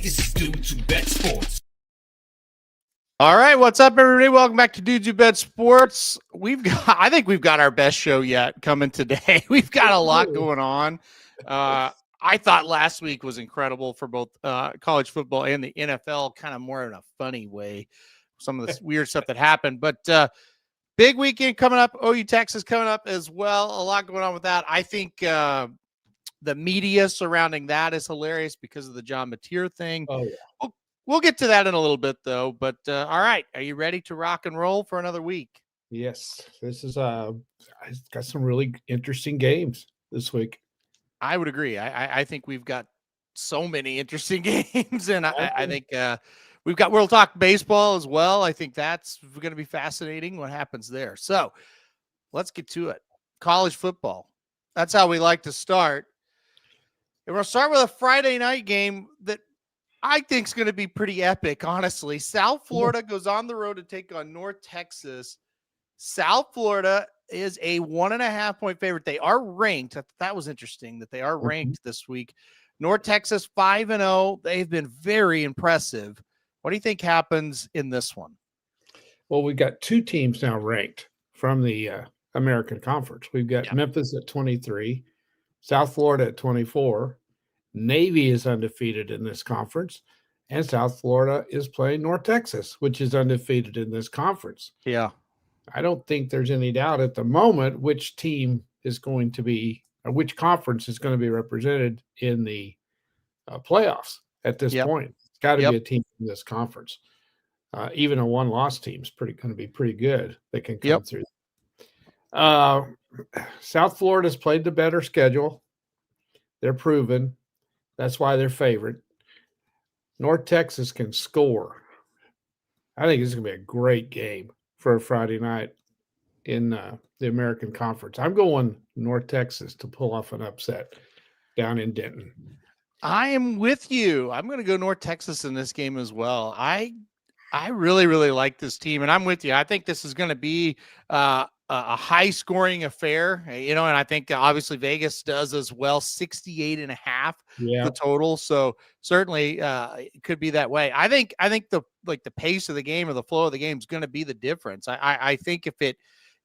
This is Dudes Who Bet Sports. All right, what's up, everybody? Welcome back to Dudes Who Bet Sports. I think we've got our best show yet coming today. We've got a lot going on. I thought last week was incredible for both college football and the NFL, kind of more in a funny way. Some of the weird stuff that happened, but big weekend coming up. OU Texas coming up as well. A lot going on with that. I think the media surrounding that is hilarious because of the John Mateer thing. Oh, yeah. We'll get to that in a little bit, though. But all right, are you ready to rock and roll for another week? Yes, this is got some really interesting games this week. I would agree. I think we've got so many interesting games, and I think we'll talk baseball as well. I think that's going to be fascinating what happens there. So let's get to it. College football. That's how we like to start. And we'll start with a Friday night game that I think is going to be pretty epic, honestly. South Florida goes on the road to take on North Texas. South Florida is a 1.5-point favorite. They are ranked. That was interesting that they are ranked this week. North Texas 5-0. They've been very impressive. What do you think happens in this one? Well, we've got two teams now ranked from the American Conference. We've got Memphis at 23, South Florida at 24. Navy is undefeated in this conference, and South Florida is playing North Texas, which is undefeated in this conference. Yeah. I don't think there's any doubt at the moment which team is going to be, or which conference is going to be represented in the playoffs at this point. It's got to be a team in this conference. Even a one-loss team is going to be pretty good. They can come through. South Florida's played the better schedule. They're proven. That's why they're favorite. North Texas can score. I think it's going to be a great game for a Friday night in the American Conference. I'm going North Texas to pull off an upset down in Denton. I am with you. I'm going to go North Texas in this game as well. I really, really like this team, and I'm with you. I think this is going to be a high-scoring affair, and I think obviously Vegas does as well, 68.5 the total. So certainly it could be that way. I think the pace of the game or the flow of the game is going to be the difference. I think if it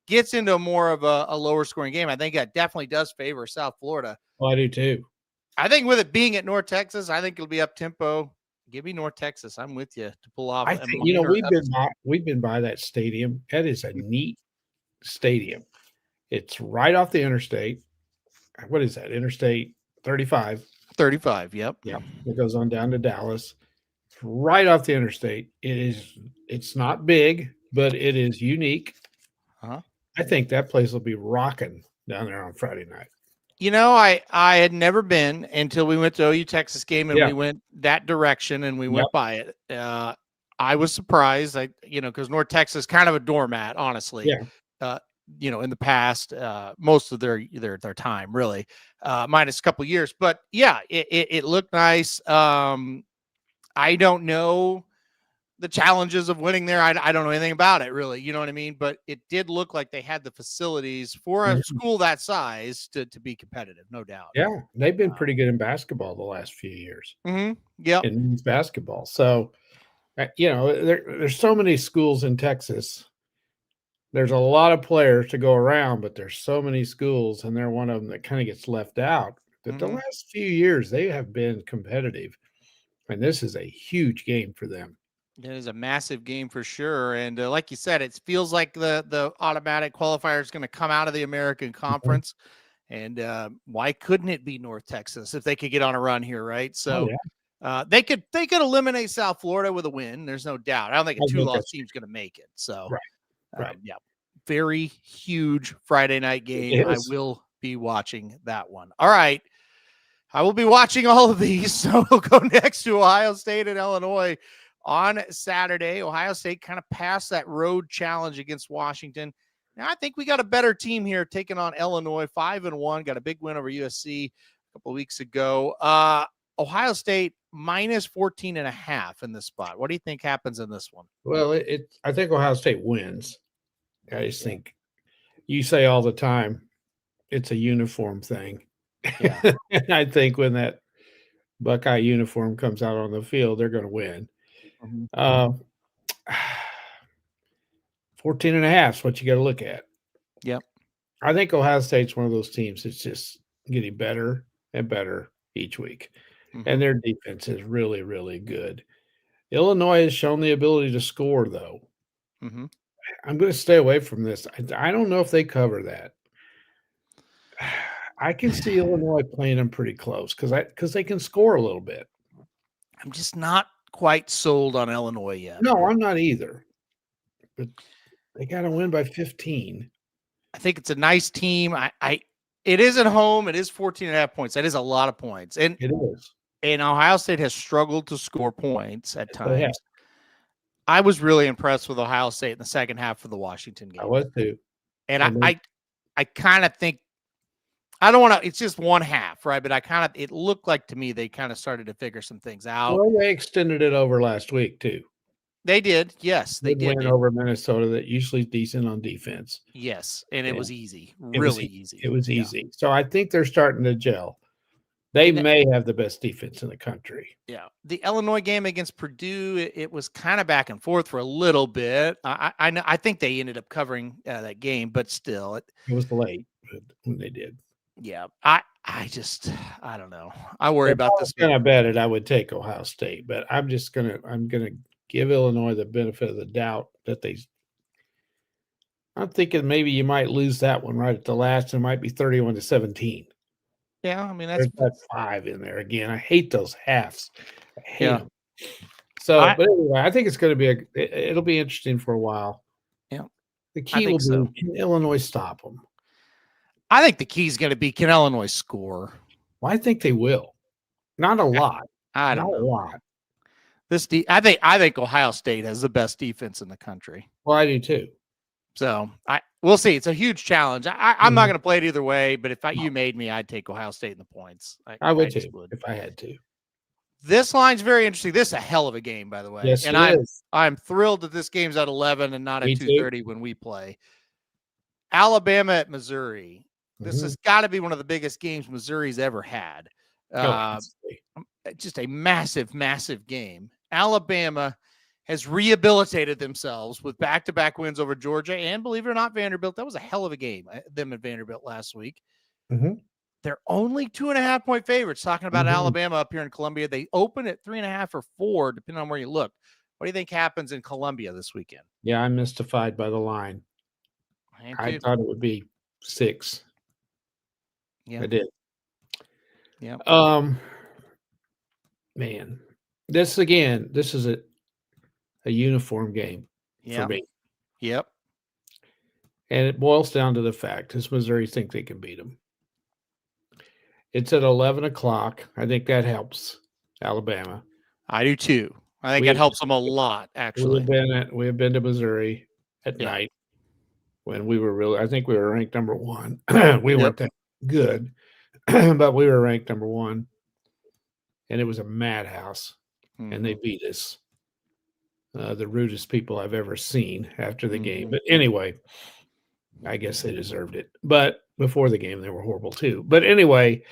gets into more of a lower-scoring game, I think that definitely does favor South Florida. Oh, I do too. I think with it being at North Texas, I think it'll be up-tempo. Give me North Texas. I'm with you to pull off. I think, we've been by that stadium. That is a neat stadium. It's right off the interstate. What is that? Interstate 35. 35, yep. Yeah. It goes on down to Dallas. It's right off the interstate. It's not big, but it is unique. I think that place will be rocking down there on Friday night. I had never been until we went to OU Texas game and we went that direction and we went by it. I was surprised, because North Texas is kind of a doormat, honestly. Yeah. In the past, most of their time, really, minus a couple years. But yeah, it looked nice. I don't know the challenges of winning there. I don't know anything about it, really. You know what I mean? But it did look like they had the facilities for a school that size to be competitive, no doubt. Yeah, they've been pretty good in basketball the last few years. Yeah, in men's basketball. So, there's so many schools in Texas. There's a lot of players to go around, but there's so many schools, and they're one of them that kind of gets left out. But the last few years, they have been competitive, and this is a huge game for them. It is a massive game for sure. And like you said, it feels like the automatic qualifier is going to come out of the American Conference. And why couldn't it be North Texas if they could get on a run here, right? So they could eliminate South Florida with a win. There's no doubt. I don't think a two-loss team's going to make it. So, right. Very huge Friday night game. I will be watching that one. All right. I will be watching all of these. So we'll go next to Ohio State and Illinois. On Saturday, Ohio State kind of passed that road challenge against Washington. Now, I think we got a better team here taking on Illinois, 5-1, got a big win over USC a couple of weeks ago. Ohio State minus 14.5 in this spot. What do you think happens in this one? Well, I think Ohio State wins. I just think you say all the time it's a uniform thing. Yeah. And I think when that Buckeye uniform comes out on the field, they're going to win. Mhm. 14 and a half is what you got to look at. Yep. I think Ohio State's one of those teams that's just getting better and better each week. Mhm. And their defense is really, really good. Illinois has shown the ability to score, though. Mhm. I'm going to stay away from this. I don't know if they cover that. I can see Illinois playing them pretty close because they can score a little bit. I'm just not quite sold on Illinois yet. No, I'm not either. But they got to win by 15. I think it's a nice team. It is at home. It is 14 and a half points. That is a lot of points. And It is. Ohio State has struggled to score points at Yes, they have. times. I was really impressed with Ohio State in the second half of the Washington game. I was too. And And I kind of think I don't want to. It's just one half, right? But it looked like to me they kind of started to figure some things out. Well, they extended it over last week too. They did, yes, they Good did. win over Minnesota that usually is decent on defense. Yes, and it Yeah. was easy, It was really easy. It was Yeah. easy. So I think they're starting to gel. They And that- may have the best defense in the country. Yeah, the Illinois game against Purdue, it was kind of back and forth for a little bit. I think they ended up covering that game, but still, It was late when they did. yeah. I don't know. I worry If I about was this. gonna bet it, I would take Ohio State, but I'm gonna give Illinois the benefit of the doubt that I'm thinking maybe you might lose that one right at the last. It might be 31-17. Yeah, I mean that's There's that 5 in there again. I hate those halves. I hate Yeah. them. So, I- but anyway, I think it's going to be it'll be interesting for a while. Yeah. The key will think so. be, can Illinois stop them? I think the key is going to be, can Illinois score? Well, I think they will. Not a lot. I don't Not a know. lot. I think Ohio State has the best defense in the country. Well, I do too. So we'll see. It's a huge challenge. I'm not Mhm. going to play it either way, but if you made me, I'd take Ohio State in the points. I would just too if I had to. This line's very interesting. This is a hell of a game, by the way. Yes, and it is. I'm thrilled that this game's at 11 and not at Me too. 2:30 when we play. Alabama at Missouri. This Mhm. has got to be one of the biggest games Missouri's ever had. Oh, Just a massive, massive game. Alabama has rehabilitated themselves with back-to-back wins over Georgia and, believe it or not, Vanderbilt. That was a hell of a game, them at Vanderbilt last week. Mhm. They're only 2.5-point favorites. Talking about Mhm. Alabama up here in Columbia, they open at 3.5 or 4, depending on where you look. What do you think happens in Columbia this weekend? Yeah, I'm mystified by the line. I thought it would be 6. Yeah. I did. Yeah. Man, this is a uniform game for me. Yep. And it boils down to the fact does Missouri think they can beat them? It's at 11 o'clock. I think that helps Alabama. I do too. I think We- it helps them a lot, actually. We have been to Missouri at Yeah. night when I think we were ranked number 1. We weren't that good, but we were ranked number 1. And it was a madhouse. And they beat us. The rudest people I've ever seen after the game. Mhm. But anyway, I guess they deserved it. But before the game, they were horrible too. But anyway,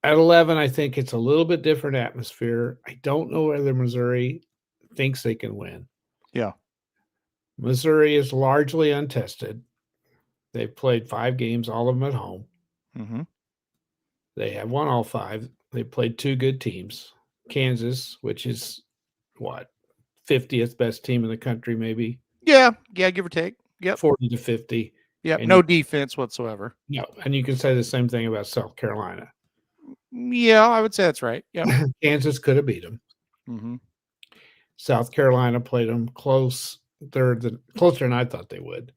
at 11, I think it's a little bit different atmosphere. I don't know whether Missouri thinks they can win. Yeah. Missouri is largely untested. They've played 5 games, all of them at home. Mm-hmm. They have won all 5. They played 2 good teams. Kansas, which is what, 50th best team in the country, maybe Yeah, give or take. Yep. 40-50. Yep. And No defense whatsoever. No, and you can say the same thing about South Carolina. Yeah, I would say that's right. Yep. Kansas could have beat them. Mm-hmm. South Carolina played them closer than I thought they would.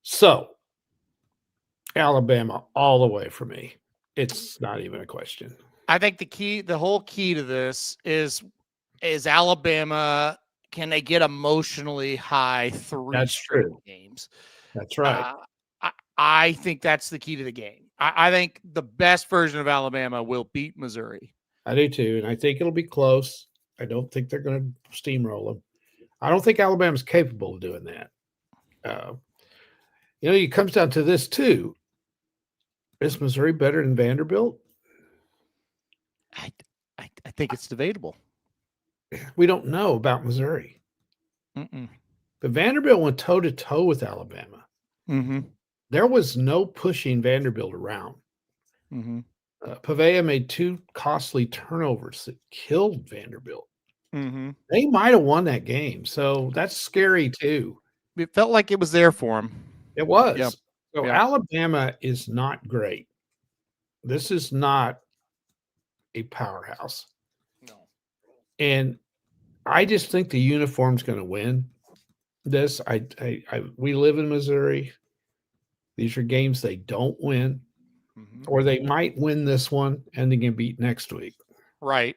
So, Alabama all the way for me. It's not even a question. I think the whole key to this is Alabama. Can they get emotionally high 3 That's straight true. games? That's right. I think that's the key to the game. I think the best version of Alabama will beat Missouri. I do too, and I think it'll be close. I don't think they're going to steamroll them. I don't think Alabama's capable of doing that. It comes down to this too. Is Missouri better than Vanderbilt? I, I think it's debatable. We don't know about Missouri. Mm-mm. But Vanderbilt went toe-to-toe with Alabama. Mm-hmm. There was no pushing Vanderbilt around. Mm-hmm. Pavea made 2 costly turnovers that killed Vanderbilt. Mm-hmm. They might have won that game, so that's scary too. It felt like it was there for him. It was. Yep. So Yep. Alabama is not great. This is not a powerhouse. No. And I just think the uniform's going to win this. We live in Missouri. These are games they don't win, Mm-hmm. or they might win this one and they get beat next week. Right.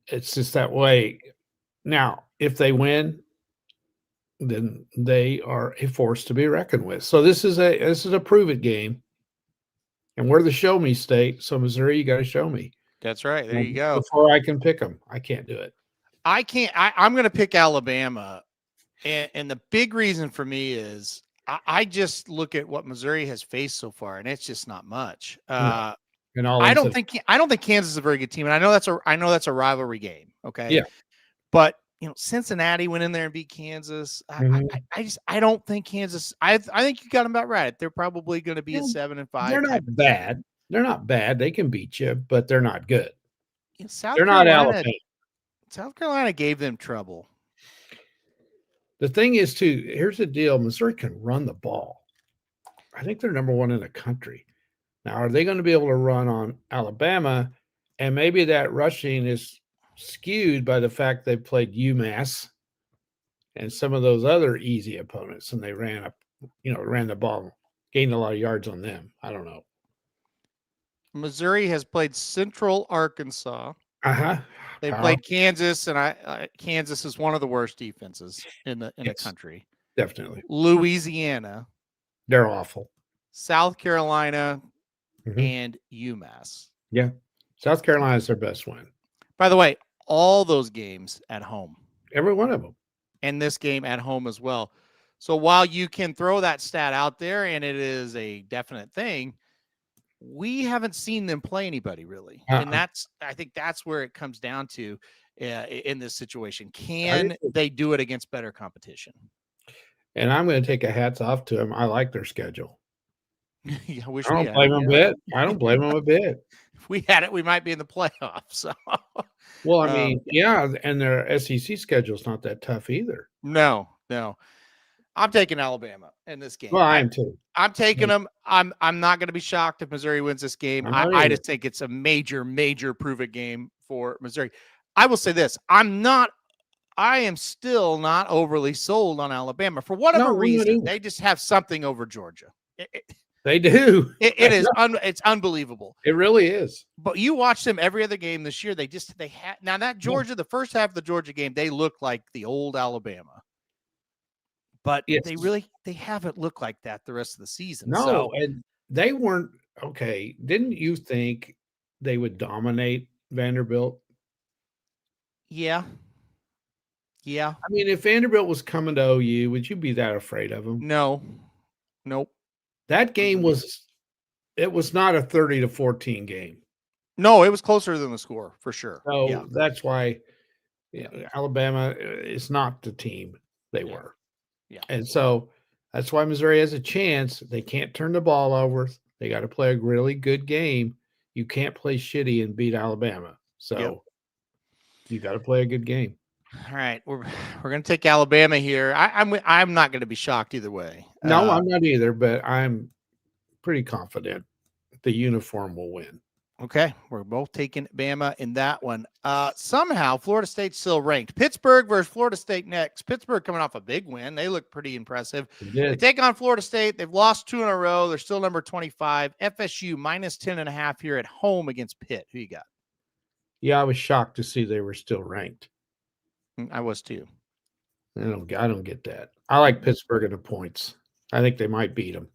It's just that way. Now, if they win, then they are a force to be reckoned with. So this is a prove it game. And we're the show me state. So Missouri, you got to show me. That's right. There you go. Before I can pick them, I can't do it. I can't. I'm going to pick Alabama, and the big reason for me is I just look at what Missouri has faced so far, and it's just not much. And I don't think Kansas is a very good team, and I know that's a rivalry game. Okay. Yeah. But Cincinnati went in there and beat Kansas. I don't think Kansas. I think you got them about right. They're probably going to be a 7-5. They're not bad. They're not bad. They can beat you, but they're not good. They're not Alabama. South Carolina gave them trouble. The thing is, too, here's the deal. Missouri can run the ball. I think they're number 1 in the country. Now, are they going to be able to run on Alabama? And maybe that rushing is skewed by the fact they played UMass and some of those other easy opponents, and they ran the ball, gained a lot of yards on them. I don't know. Missouri has played Central Arkansas. Uh-huh. They played Kansas, and Kansas is one of the worst defenses in the country. Definitely. Louisiana. They're awful. South Carolina and UMass. Yeah. South Carolina is their best win. By the way, all those games at home. Every one of them. And this game at home as well. So while you can throw that stat out there, and it is a definite thing, we haven't seen them play anybody really. And I think that's where it comes down to in this situation. Can they do it against better competition? And I'm going to take a hats off to them. I like their schedule. I don't blame them a bit. I don't blame them a bit. If we had it, we might be in the playoffs. So. Well, I mean, and their SEC schedule is not that tough either. No. I'm taking Alabama in this game. Well, I am too. I'm taking them. I'm not going to be shocked if Missouri wins this game. I just think it's a major prove-it game for Missouri. I will say this: I am still not overly sold on Alabama for whatever reason. They just have something over Georgia. They do. It's unbelievable. It really is. But you watch them every other game this year. They had now that Georgia, the first half of the Georgia game, they look like the old Alabama. But they haven't looked like that the rest of the season. No, and they weren't okay. Didn't you think they would dominate Vanderbilt? Yeah. I mean, if Vanderbilt was coming to OU, would you be that afraid of them? No. Nope. That game was not a 30-14 game. No, it was closer than the score for sure. So that's why Alabama is not the team they were. Yeah. And so that's why Missouri has a chance. They can't turn the ball over. They got to play a really good game. You can't play shitty and beat Alabama. So you got to play a good game. All right, we're going to take Alabama here. I'm not going to be shocked either way. No, I'm not either, but I'm pretty confident the uniform will win. Okay, we're both taking Bama in that one. Somehow, Florida State's still ranked. Pittsburgh versus Florida State next. Pittsburgh coming off a big win. They look pretty impressive. They take on Florida State. They've lost 2 in a row. They're still number 25. FSU minus 10.5 here at home against Pitt. Who you got? Yeah, I was shocked to see they were still ranked. I was too. I don't get that. I like Pittsburgh in the points. I think they might beat them.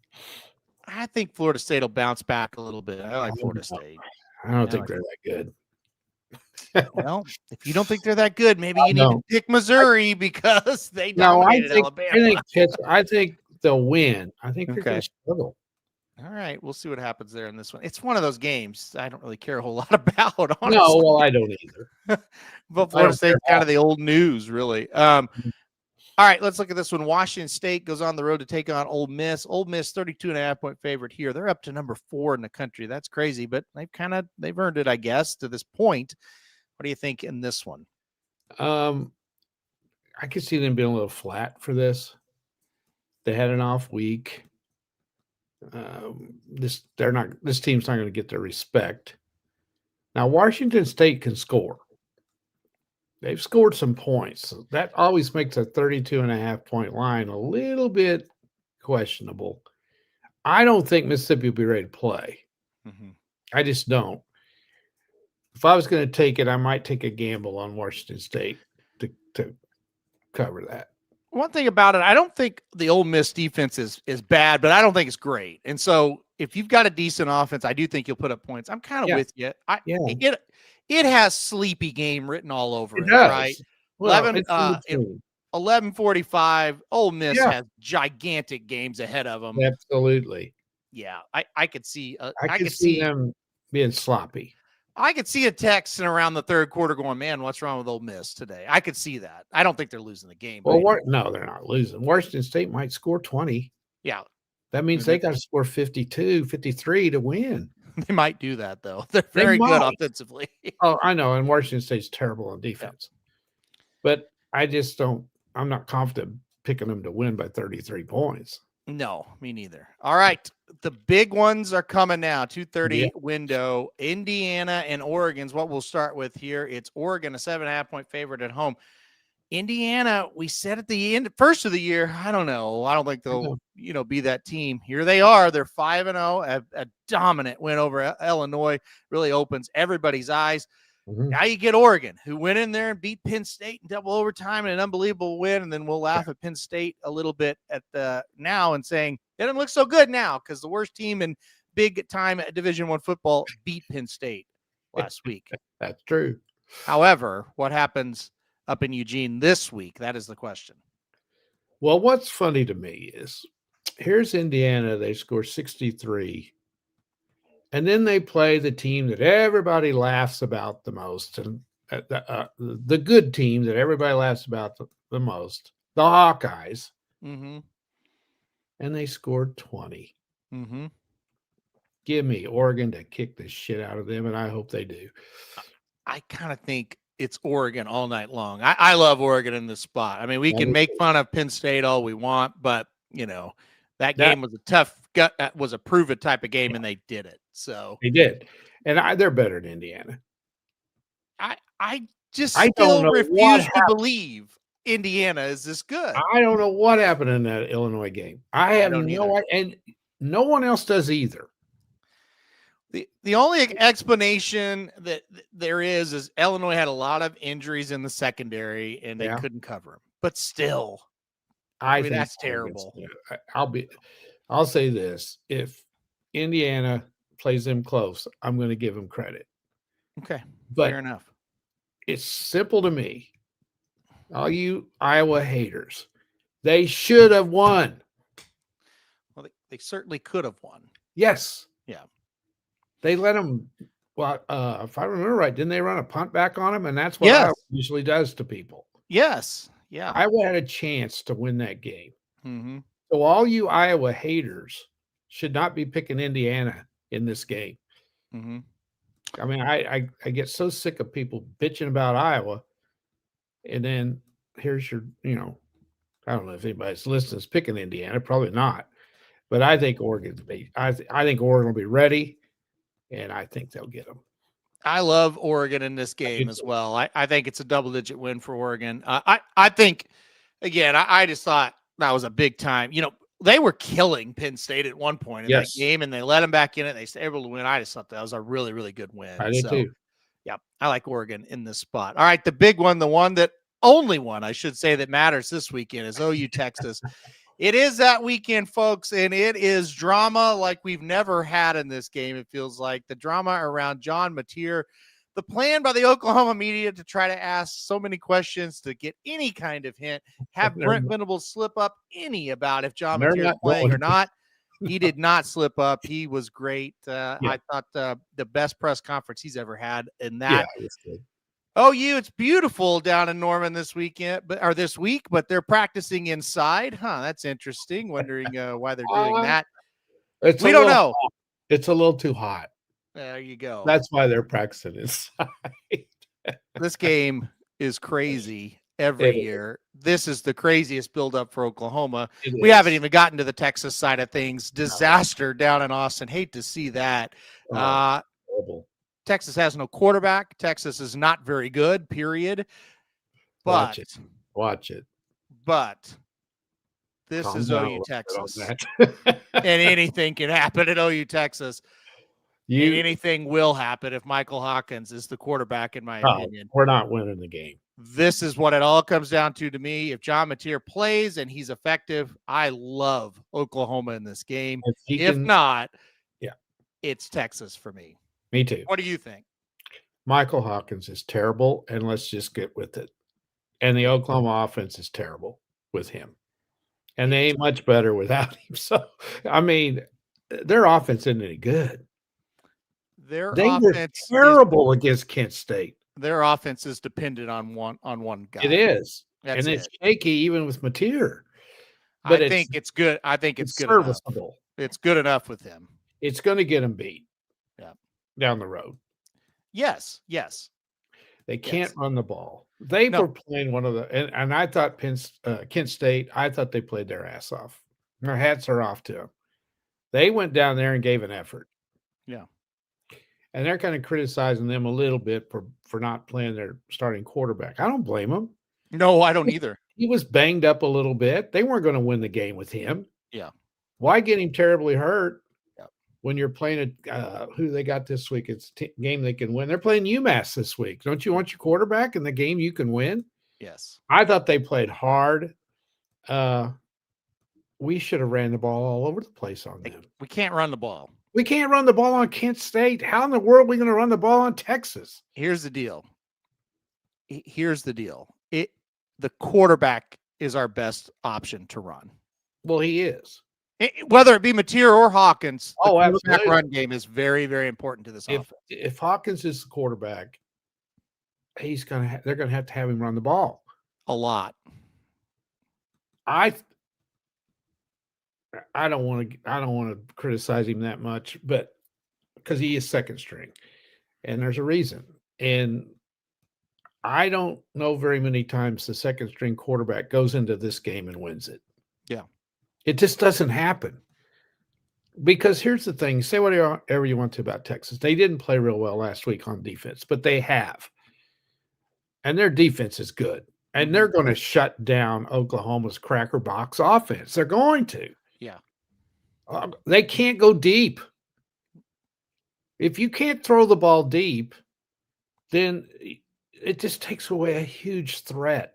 I think Florida State will bounce back a little bit. I like Florida State. I don't think they're that good. Well, if you don't think they're that good, maybe you need to pick Missouri because they dominated Alabama. I think they'll win. I think they're going to struggle. All right, we'll see what happens there in this one. It's one of those games I don't really care a whole lot about, honestly. No, well, I don't either. But I Florida don't State's care kind of the old news, really. All right, let's look at this one. Washington State goes on the road to take on Ole Miss. Ole Miss, 32.5-point favorite here. They're up to number 4 in the country. That's crazy, but they've earned it, I guess, to this point. What do you think in this one? I could see them being a little flat for this. They had an off week. This team's not going to get their respect. Now, Washington State can score. They've scored some points. So that always makes a 32.5-point line a little bit questionable. I don't think Mississippi will be ready to play. Mm-hmm. I just don't. If I was going to take it, I might take a gamble on Washington State to cover that. One thing about it, I don't think the Ole Miss defense is bad, but I don't think it's great. And so if you've got a decent offense, I do think you'll put up points. I'm kind of with you. It has sleepy game written all over it, right? Well, 11:45. Ole Miss has gigantic games ahead of them. Absolutely. Yeah, I could see. I could see them being sloppy. I could see a text around the third quarter going, man, what's wrong with Ole Miss today? I could see that. I don't think they're losing the game. Well, no, they're not losing. Washington State might score 20. Yeah. That means they got to score 52, 53 to win. They might do that, though. They're very good offensively. Oh, I know. And Washington State's terrible on defense. Yeah. But I just don't – I'm not confident picking them to win by 33 points. No, me neither. All right. The big ones are coming now. 2:30 window. Indiana and Oregon's what we'll start with here. It's Oregon, a 7.5-point favorite at home. Indiana, we said at the end, first of the year, I don't know. I don't think they'll, be that team. Here they are. They're 5-0, a dominant win over Illinois. Really opens everybody's eyes. Mm-hmm. Now you get Oregon, who went in there and beat Penn State in double overtime in an unbelievable win. And then we'll laugh at Penn State a little bit at the now and saying it doesn't look so good now because the worst team in big time at Division I football beat Penn State last week. That's true. However, what happens up in Eugene this week? That is the question. Well, what's funny to me is here's Indiana. They score 63. And then they play the team that everybody laughs about the most, and the good team that everybody laughs about the most, the Hawkeyes. Mm-hmm. And they scored 20. Mm-hmm. Give me Oregon to kick the shit out of them, and I hope they do. I kind of think it's Oregon all night long. I love Oregon in this spot. I mean, we can make fun of Penn State all we want, but, that game was a tough gut. That was a prove it type of game, and they did it. So they did, and they're better than Indiana. I still refuse to believe Indiana is this good. I don't know what happened in that Illinois game. I have no idea, and no one else does either. The only explanation that there is Illinois had a lot of injuries in the secondary, and they couldn't cover them. But still. I mean, that's terrible. I'll say this. If Indiana plays them close, I'm going to give them credit. Okay. But fair enough. It's simple to me. All you Iowa haters, they should have won. Well, they certainly could have won. Yes. Yeah. They let them, if I remember right, didn't they run a punt back on them? And that's what Iowa usually does to people. Yes. Yeah. Iowa had a chance to win that game. Mm-hmm. So all you Iowa haters should not be picking Indiana in this game. Mm-hmm. I mean, I get so sick of people bitching about Iowa. And then here's your, I don't know if anybody's listening is picking Indiana. Probably not. But I think I think Oregon will be ready, and I think they'll get them. I love Oregon in this game as well. I think it's a double-digit win for Oregon. I think, again, I just thought that was a big time. They were killing Penn State at one point in that game, and they let them back in it. They were able to win. I just thought that was a really, really good win. I did too. Yeah, I like Oregon in this spot. All right, the big one, only one, I should say, that matters this weekend is OU Texas. It is that weekend, folks, and it is drama like we've never had in this game. It feels like the drama around John Mateer, the plan by the Oklahoma media to try to ask so many questions to get any kind of hint, have Brent Venables slip up any about if John Mateer is playing or not. He did not slip up. He was great. I thought the best press conference he's ever had in that. Yeah, it's good. It's beautiful down in Norman this weekend, but they're practicing inside. Huh, that's interesting. Wondering why they're doing that. We don't know. Hot. It's a little too hot. There you go. That's why they're practicing inside. This game is crazy every year. This is the craziest buildup for Oklahoma. We haven't even gotten to the Texas side of things. Disaster down in Austin. Hate to see that. Horrible. Texas has no quarterback. Texas is not very good, period. But Watch it. But this is OU Texas. And anything can happen at OU Texas. Anything will happen if Michael Hawkins is the quarterback, in my opinion. We're not winning the game. This is what it all comes down to me. If John Mateer plays and he's effective, I love Oklahoma in this game. If not, it's Texas for me. Me too. What do you think? Michael Hawkins is terrible, and let's just get with it. And the Oklahoma offense is terrible with him. And they ain't much better without him. So, I mean, their offense isn't any good. They were terrible against Kent State. Their offense is dependent on one guy. It is. And it's shaky even with Mateer. But I think it's good. I think it's good serviceable. Enough. It's good enough with him. It's going to get him beat. Yeah. Down the road. Yes. They can't run the ball. They were playing one of the and I thought Kent State, I thought they played their ass off. Their hats are off to them. They went down there and gave an effort. Yeah. And they're kind of criticizing them a little bit for not playing their starting quarterback. I don't blame them. No, I don't either. He was banged up a little bit. They weren't going to win the game with him. Yeah. Why get him terribly hurt when you're playing who they got this week? It's a game they can win. They're playing UMass this week. Don't you want your quarterback in the game you can win? Yes. I thought they played hard. We should have ran the ball all over the place on them. We can't run the ball. We can't run the ball on Kent State. How in the world are we going to run the ball on Texas? Here's the deal. The quarterback is our best option to run. Well, he is. Whether it be Mateer or Hawkins, the quarterback absolutely. run game is very, very important to this offense. If Hawkins is the quarterback, they're going to have him run the ball a lot. I don't want to criticize him that much, but because he is second string, and there's a reason. And I don't know very many times the second string quarterback goes into this game and wins it. Yeah. It just doesn't happen. Because here's the thing, say whatever you want to about Texas. They didn't play real well last week on defense, but they have. And their defense is good. And they're going to shut down Oklahoma's cracker box offense. They're going to. Yeah. They can't go deep. If you can't throw the ball deep, then it just takes away a huge threat.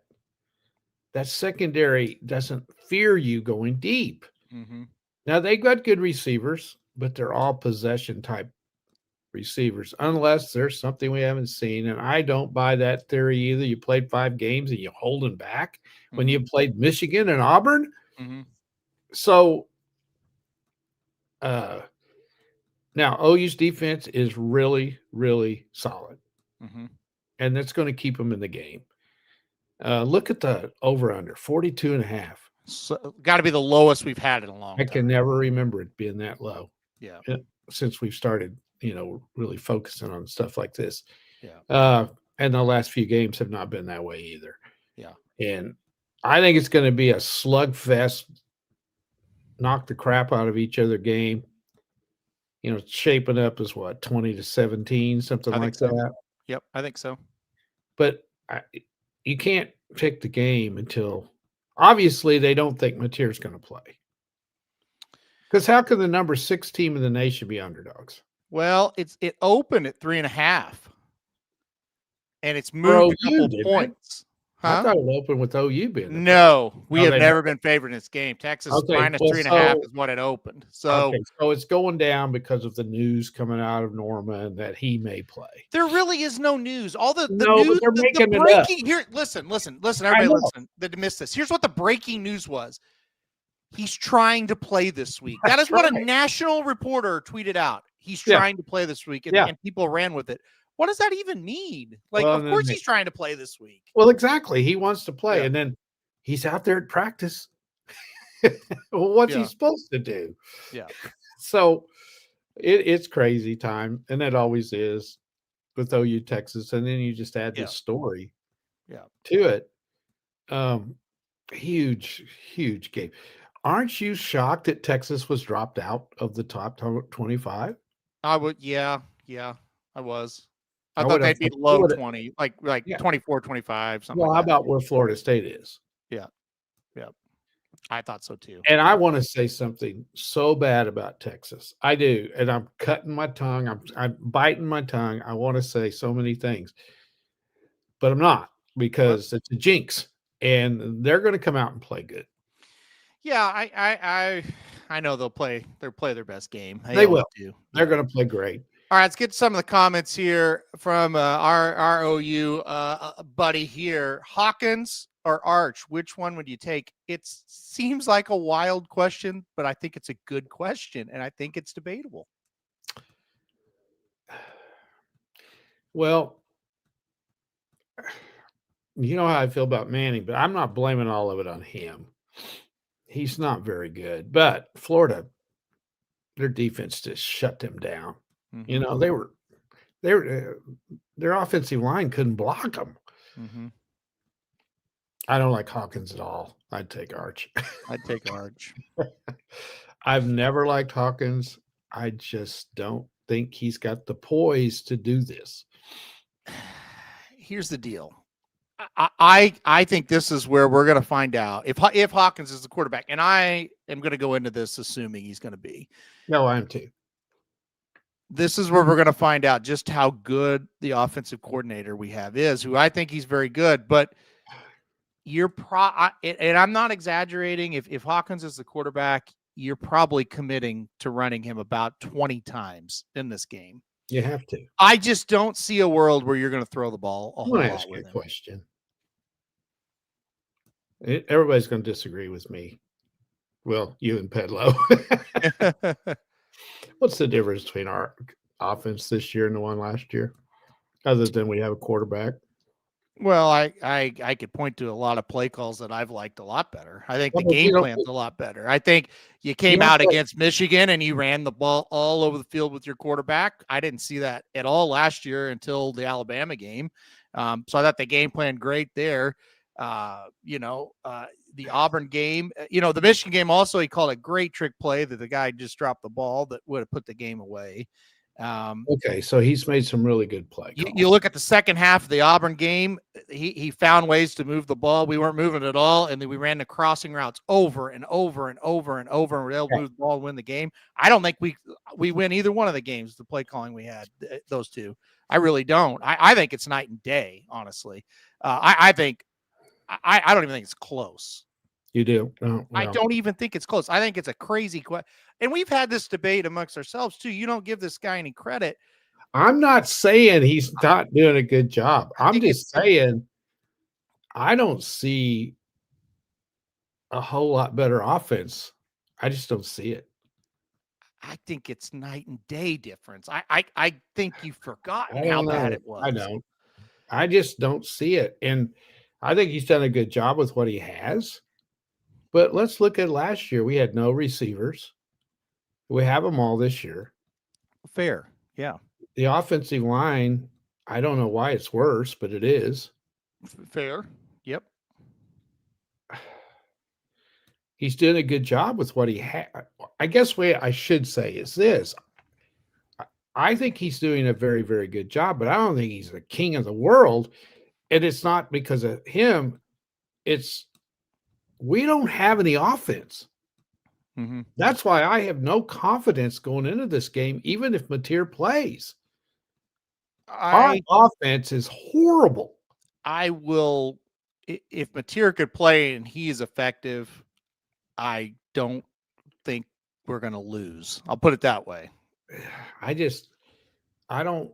That secondary doesn't fear you going deep. Mm-hmm. Now, they got good receivers, but they're all possession type receivers, unless there's something we haven't seen. And I don't buy that theory either. You played 5 games and you're holding back when you played Michigan and Auburn. Mm-hmm. So now OU's defense is really, really solid. Mm-hmm. And that's going to keep them in the game. Look at the over-under, 42.5. So got to be the lowest we've had in a long time. I can never remember it being that low. Yeah. Since we've started, really focusing on stuff like this. Yeah. And the last few games have not been that way either. Yeah. And I think it's going to be a slugfest, knock the crap out of each other game. Shaping up as 20-17, something like that. Yep, I think so. But you can't pick the game until obviously they don't think Mateer's going to play. Because how can the number 6 team in the nation be underdogs? Well, it opened at 3.5, and it's moved a couple points. Huh? I thought it opened with OU being. No, we have never been favored in this game. Texas minus 3.5 is what it opened. So it's going down because of the news coming out of Norman that he may play. There really is no news. All the news, they're making the breaking here. Listen, everybody, listen. That missed this. Here's what the breaking news was. He's trying to play this week. That That's is what a right. national reporter tweeted out. He's Yeah. trying to play this week, and, Yeah. and people ran with it. What does that even mean? Like, Well, of and course then he's trying to play this week. Well, exactly. He wants to play, Yeah. and then he's out there at practice. Well, what's he Yeah. supposed to do? Yeah. So it's crazy time, and it always is with OU Texas, and then you just add Yeah. this story Yeah. to it. Huge game. Aren't you shocked that Texas was dropped out of the top 25? I would, yeah, I was. I I thought would have they'd be thought- low would have- 20, like Yeah. 24, 25, something Well, how like that. about where Florida State is? I thought so too. And I want to say something so bad about Texas. I do, and I'm cutting my tongue. I'm biting my tongue. I want to say so many things, but I'm not because it's a jinx, and they're going to come out and play good. Yeah, I know they'll play their best game. They will. always do. They're going to play great. All right, let's get some of the comments here from our OU buddy here. Hawkins or Arch, which one would you take? It seems like a wild question, but I think it's a good question, and I think it's debatable. Well, you know how I feel about Manning, but I'm not blaming all of it on him. He's not very good, but Florida, their defense just shut them down. Mm-hmm. You know, their offensive line couldn't block them. Mm-hmm. I don't like Hawkins at all. I'd take Arch. I'd take Arch. I've never liked Hawkins. I just don't think he's got the poise to do this. Here's the deal. I think this is where we're going to find out if Hawkins is the quarterback, and I am going to go into this assuming he's going to be. No, I am too. This is where we're going to find out just how good the offensive coordinator we have is, who I think he's very good, but and I'm not exaggerating. If Hawkins is the quarterback, you're probably committing to running him about 20 times in this game. You have to. I just don't see a world where you're going to throw the ball a whole I lot ask you with a him. question. Everybody's going to disagree with me. Well, you and Pedlo. What's the difference between our offense this year and the one last year, other than we have a quarterback? Well, I could point to a lot of play calls that I've liked a lot better. I think the Well, game you know, plan's a lot better. I think you came know out what? against Michigan and you ran the ball all over the field with your quarterback. I didn't see that at all last year until the Alabama game. So I thought the game plan great there. The Auburn game, the Michigan game also, he called a great trick play that the guy just dropped the ball that would have put the game away. Okay, so he's made some really good play calls. You look at the second half of the Auburn game, he found ways to move the ball. We weren't moving at all, and then we ran the crossing routes over and over and over and over, and we were able to move the ball and win the game. I don't think we win either one of the games, the play calling we had, those two. I really don't. I think it's night and day, honestly. I don't even think it's close. You do? Oh, I well. don't even think it's close. I think it's a crazy question. And we've had this debate amongst ourselves, too. You don't give this guy any credit. I'm not saying he's not doing a good job. I'm just saying I don't see a whole lot better offense. I just don't see it. I think it's night and day difference. I think you've forgotten I how don't bad know. it was. I don't. I just don't see it. And I think he's done a good job with what he has. But let's look at last year. We had no receivers. We have them all this year. Fair. Yeah. The offensive line, I don't know why it's worse, but it is. Fair. Yep. He's doing a good job with what he had. I guess what I should say is this. I think he's doing a very, very good job, but I don't think he's the king of the world. And it's not because of him. It's we don't have any offense. Mm-hmm. That's why I have no confidence going into this game, even if Mateer plays. Our offense is horrible. I will, if Mateer could play and he is effective, I don't think we're going to lose. I'll put it that way. I don't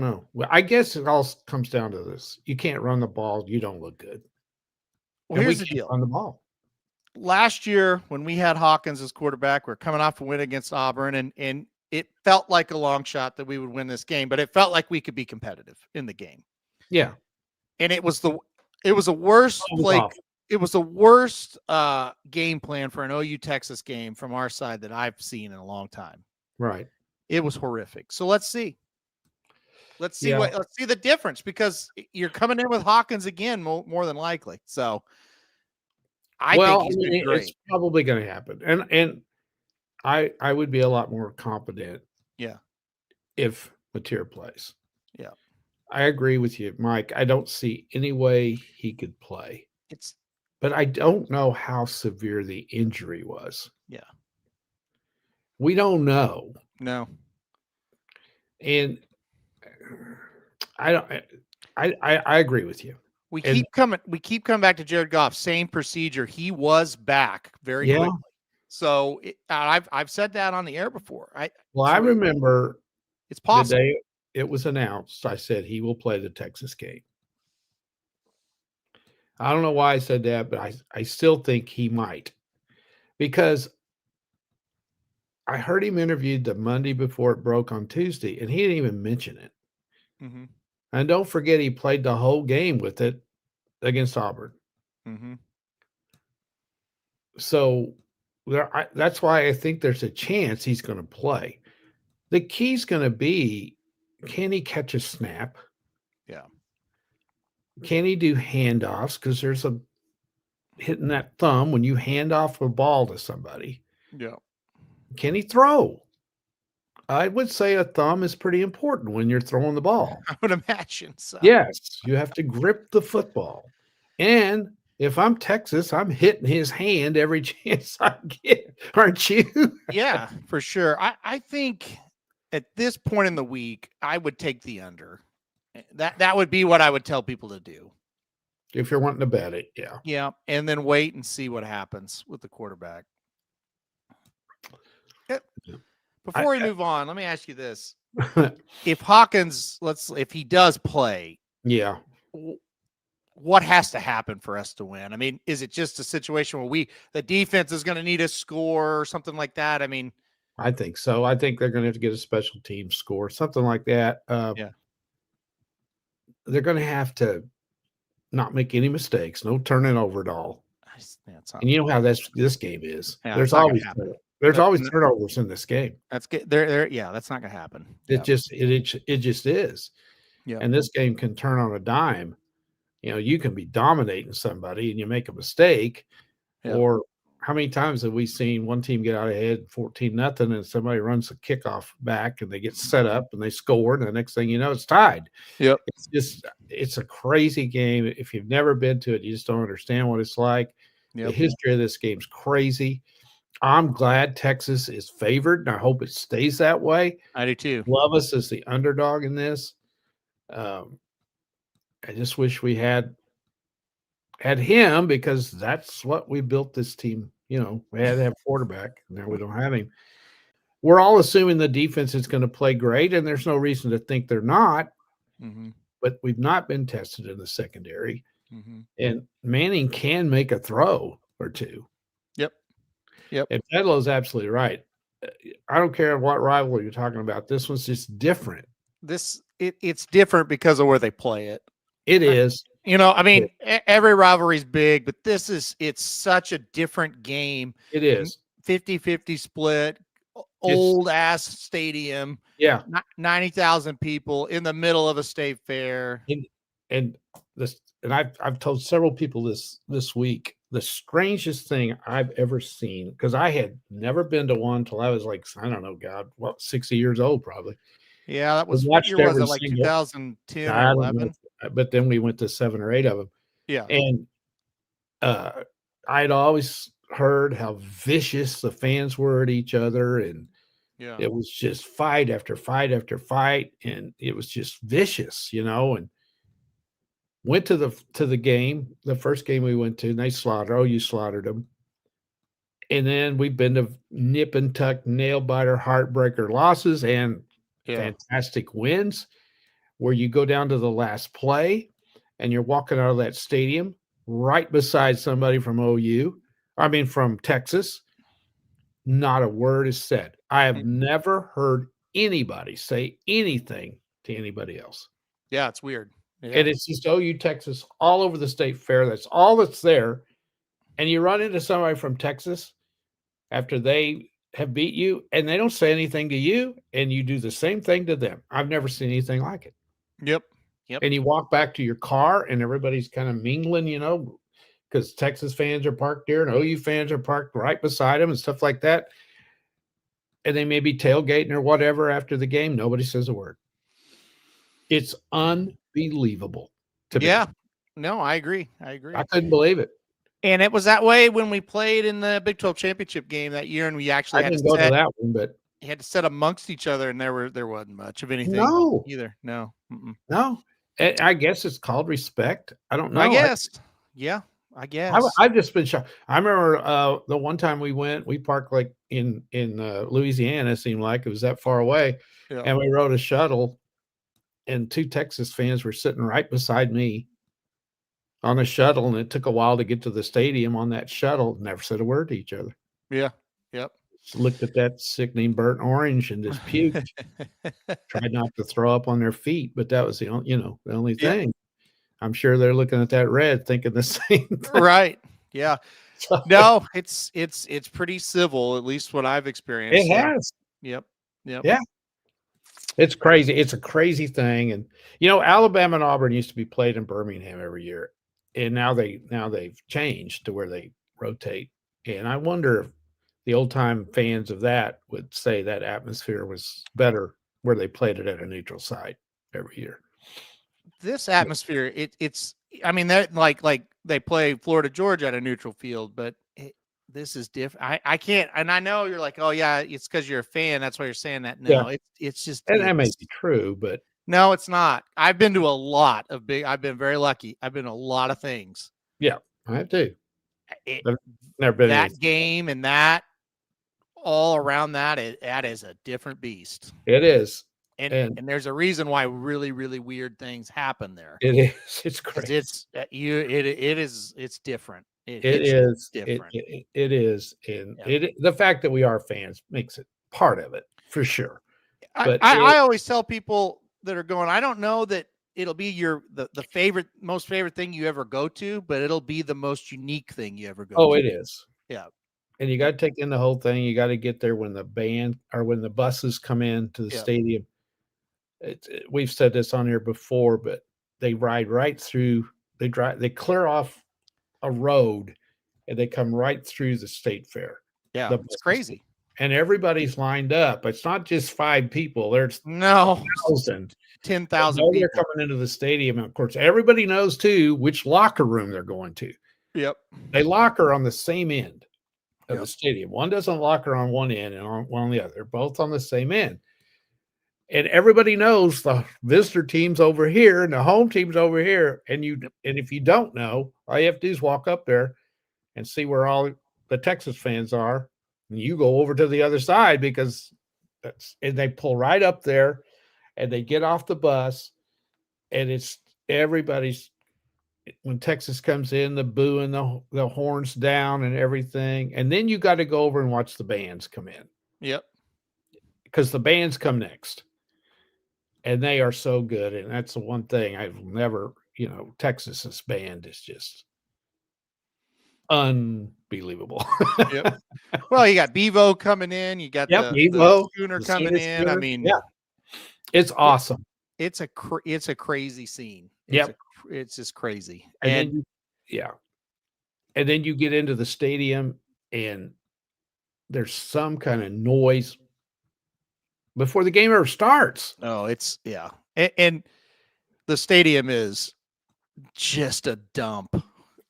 know. Well, I guess it all comes down to this. You can't run the ball. You don't look good. Well, here's the deal. On the ball. last year when we had Hawkins as quarterback, we're coming off a win against Auburn, and it felt like a long shot that we would win this game, but it felt like we could be competitive in the game. Yeah. And it was a worse play. It was the worst game plan for an OU Texas game from our side that I've seen in a long time. Right. It was horrific. So let's see. Let's see Yeah. let's see the difference, because you're coming in with Hawkins again, more than likely. So I think he's been great. It's probably going to happen. And I would be a lot more confident. Yeah. If Mateer plays. Yeah. I agree with you, Mike. I don't see any way he could play. But I don't know how severe the injury was. Yeah. We don't know. No. And I agree with you. We keep coming back to Jared Goff. Same procedure. He was back very quickly. So I've said that on the air before. I remember it's possible. The day it was announced, I said he will play the Texas game. I don't know why I said that, but I still think he might, because I heard him interviewed the Monday before it broke on Tuesday, and he didn't even mention it. Mm-hmm. And don't forget, he played the whole game with it against Auburn. Mm-hmm. So that's why I think there's a chance he's going to play. The key's going to be, can he catch a snap? Yeah. Can he do handoffs? Because there's a hitting that thumb when you hand off a ball to somebody. Yeah. Can he throw? I would say a thumb is pretty important when you're throwing the ball. I would imagine so. Yes, you have to grip the football. And if I'm Texas, I'm hitting his hand every chance I get, aren't you? Yeah, for sure. I think at this point in the week, I would take the under. That would be what I would tell people to do. If you're wanting to bet it, yeah. Yeah, and then wait and see what happens with the quarterback. Before we move on, let me ask you this. If Hawkins, if he does play, yeah, what has to happen for us to win? I mean, is it just a situation where the defense is going to need a score or something like that? I mean, I think so. I think they're going to have to get a special team score, something like that. Yeah. They're going to have to not make any mistakes, no turning over at all. And you know how this game is. Yeah, there's always turnovers in this game. That's good. That's not going to happen. It just is. Yeah. And this game can turn on a dime. You know, you can be dominating somebody and you make a mistake. Yeah. Or how many times have we seen one team get out ahead 14-0 and somebody runs a kickoff back and they get set up and they score, and the next thing you know, it's tied. Yep. It's a crazy game. If you've never been to it, you just don't understand what it's like. Yep. The history of this game's crazy. I'm glad Texas is favored, and I hope it stays that way. I do too. Love us as the underdog in this. I just wish we had him, because that's what we built this team. You know, we had to have quarterback. Now we don't have him. We're all assuming the defense is going to play great, and there's no reason to think they're not. Mm-hmm. But we've not been tested in the secondary. Mm-hmm. And Manning can make a throw or two. Yep. And Bedlow's absolutely right. I don't care what rival you're talking about. This one's just different. It's different because of where they play it. It is. You know, I mean, every rivalry is big, but it's such a different game. It is. 50-50 split, old ass stadium. Yeah. 90,000 people in the middle of a state fair. And I've told several people this week, the strangest thing I've ever seen, because I had never been to one till I was like, I don't know, 60 years old probably. Yeah, that was what year was it, like 2010 or 11? But then we went to 7 or 8 of them. Yeah. And I'd always heard how vicious the fans were at each other, and it was just fight after fight after fight, and it was just vicious, you know. And went to the game, the first game we went to, and they OU slaughtered them. And then we've been to nip and tuck, nail biter, heartbreaker losses and fantastic wins, where you go down to the last play and you're walking out of that stadium right beside somebody from OU I mean, from Texas, not a word is said. I have never heard anybody say anything to anybody else. Yeah, it's weird. Yeah. And it's just OU Texas all over the state fair. That's all that's there. And you run into somebody from Texas after they have beat you, and they don't say anything to you, and you do the same thing to them. I've never seen anything like it. Yep. And you walk back to your car, and everybody's kind of mingling, because Texas fans are parked there, and OU fans are parked right beside them, and stuff like that. And they may be tailgating or whatever after the game. Nobody says a word. It's unbelievable. Yeah. No, I agree. I couldn't believe it. And it was that way when we played in the Big 12 championship game that year, and we actually had to go to that one, but you had to sit amongst each other, and there wasn't much of anything either. No. No. I guess it's called respect. I don't know. I guess. I guess. I've just been shocked. I remember the one time we parked like in Louisiana. It seemed like it was that far away, and we rode a shuttle, and 2 Texas fans were sitting right beside me on a shuttle, and it took a while to get to the stadium on that shuttle. Never said a word to each other. Yeah. Yep. Just looked at that sickening burnt orange and just puked. Tried not to throw up on their feet, but that was the only thing. I'm sure they're looking at that red thinking the same thing. Right. Yeah. No, it's pretty civil, at least what I've experienced. It has. Yep. Yeah. It's crazy. It's a crazy thing. And Alabama and Auburn used to be played in Birmingham every year. And now they've changed to where they rotate. And I wonder if the old time fans of that would say that atmosphere was better where they played it at a neutral site every year. This atmosphere, it's I mean, they're like they play Florida Georgia at a neutral field, but this is different. I can't, and I know you're like, oh yeah, it's because you're a fan. That's why you're saying that. No, it's just, and that may be true, but no, it's not. I've been to a lot of I've been very lucky. I've been to a lot of things. Yeah, I have too. Never been that game and that all around that. That is a different beast. It is. And there's a reason why really, really weird things happen there. It is. It's crazy. It's different. It is different. It is. And the fact that we are fans makes it part of it for sure. But I always tell people that are going, I don't know that it'll be the most favorite thing you ever go to, but it'll be the most unique thing you ever go to. Oh, it is. Yeah. And you got to take in the whole thing. You got to get there when the band or when the buses come in to the stadium. We've said this on here before, but they ride right through. They clear off a road, and they come right through the state fair. Yeah, it's crazy. And everybody's lined up. It's not just 5 people. There's 10,000 people. They're coming into the stadium, and of course, everybody knows too which locker room they're going to. Yep. They locker on the same end of the stadium. One doesn't locker on one end and one on the other. They're both on the same end. And everybody knows the visitor team's over here and the home team's over here. And if you don't know, all you have to do is walk up there and see where all the Texas fans are. And you go over to the other side because and they pull right up there and they get off the bus. And it's everybody's, when Texas comes in, the booing, the horns down and everything. And then you got to go over and watch the bands come in. Yep. Because the bands come next. And they are so good. And that's the one thing I've never, Texas's band is just unbelievable. Yep. Well, you got Bevo coming in. You got the Schooner coming in. I mean, it's awesome. It's a crazy scene. It's just crazy. And then you get into the stadium and there's some kind of noise before the game ever starts. Oh, and the stadium is just a dump.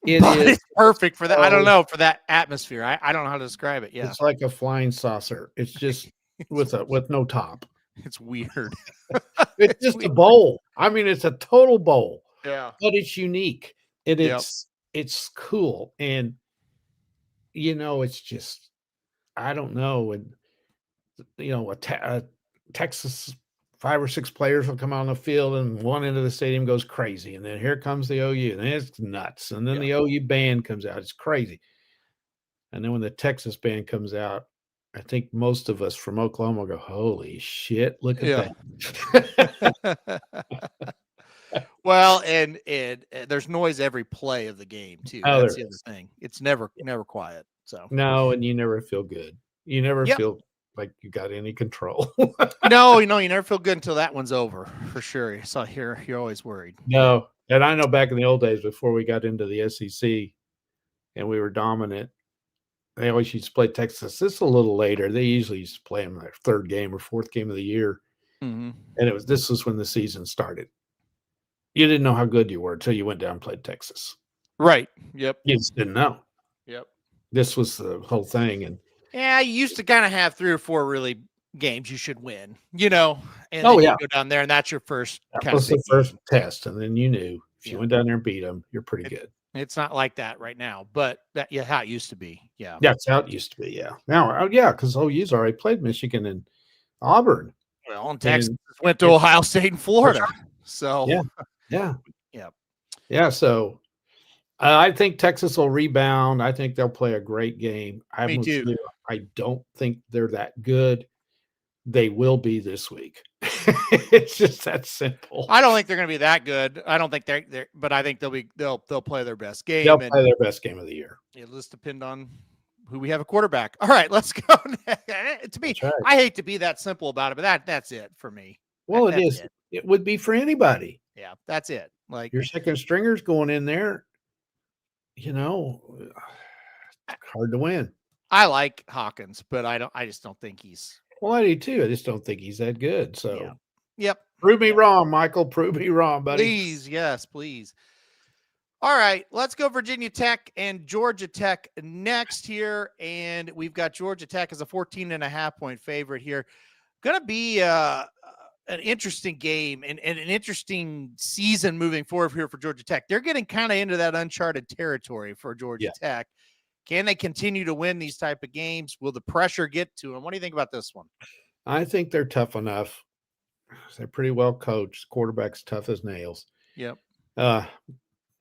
It's perfect for that. I don't know, for that atmosphere. I don't know how to describe it. Yeah, it's like a flying saucer. It's just with no top. It's weird. It's just a bowl. I mean, it's a total bowl. Yeah, but it's unique. It's cool, and it's just, I don't know, and Texas 5 or 6 players will come on the field, and one end of the stadium goes crazy, and then here comes the OU, and it's nuts, and then the OU band comes out. It's crazy. And then when the Texas band comes out, I think most of us from Oklahoma go, "Holy shit, look at that." Well, and there's noise every play of the game too. Oh, That's there the other is. thing. It's never quiet. So No, and you never feel good. You never Yep. feel like you got any control. no, you never feel good until that one's over for sure. So you're always worried. No, and I know back in the old days before we got into the SEC and we were dominant, they always used to play Texas. This is a little later. They usually used to play them their third game or fourth game of the year, Mhm. and this was when the season started. You didn't know how good you were until you went down and played Texas. Right. Yep. You just didn't know. Yep. This was the whole thing, and Yeah, you used to kind of have 3 or 4 really games you should win, and Oh, then yeah. you go down there and that's your first that kind of was the big first game. test, and then you knew if you Yeah. went down there and beat them, you're pretty good. It's not like that right now, but how it used to be. Yeah. Yeah, that's how it used to be. Yeah. Now, because OU's already played Michigan and Auburn. Well, and Texas And went to Ohio State and Florida. So Yeah. Yeah. Yep. Yeah. So I think Texas will rebound. I think they'll play a great game. Me too. I don't think they're that good. They will be this week. It's just that simple. I don't think they're going to be that good. I don't think they're but I think they'll play their best game. They'll and play their best game of the year. it'll just depend on who we have a quarterback. All right, let's go. To me, That's right. I hate to be that simple about it, but that's it for me. Well, That's it is. it. It would be for anybody. Yeah, that's it. Like Your second stringers going in there, hard to win. I like Hawkins, but I just don't think he's. Well, I do too. I just don't think he's that good. So Yeah. Yep. prove me wrong, Michael. Prove me wrong, buddy. Please, yes, please. All right, let's go Virginia Tech and Georgia Tech next here. And we've got Georgia Tech as a 14.5-point favorite here. Going to be an interesting game and an interesting season moving forward here for Georgia Tech. They're getting kind of into that uncharted territory for Georgia Tech. Can they continue to win these type of games? Will the pressure get to them? What do you think about this one? I think they're tough enough. They're pretty well coached. Quarterback's tough as nails. Yep.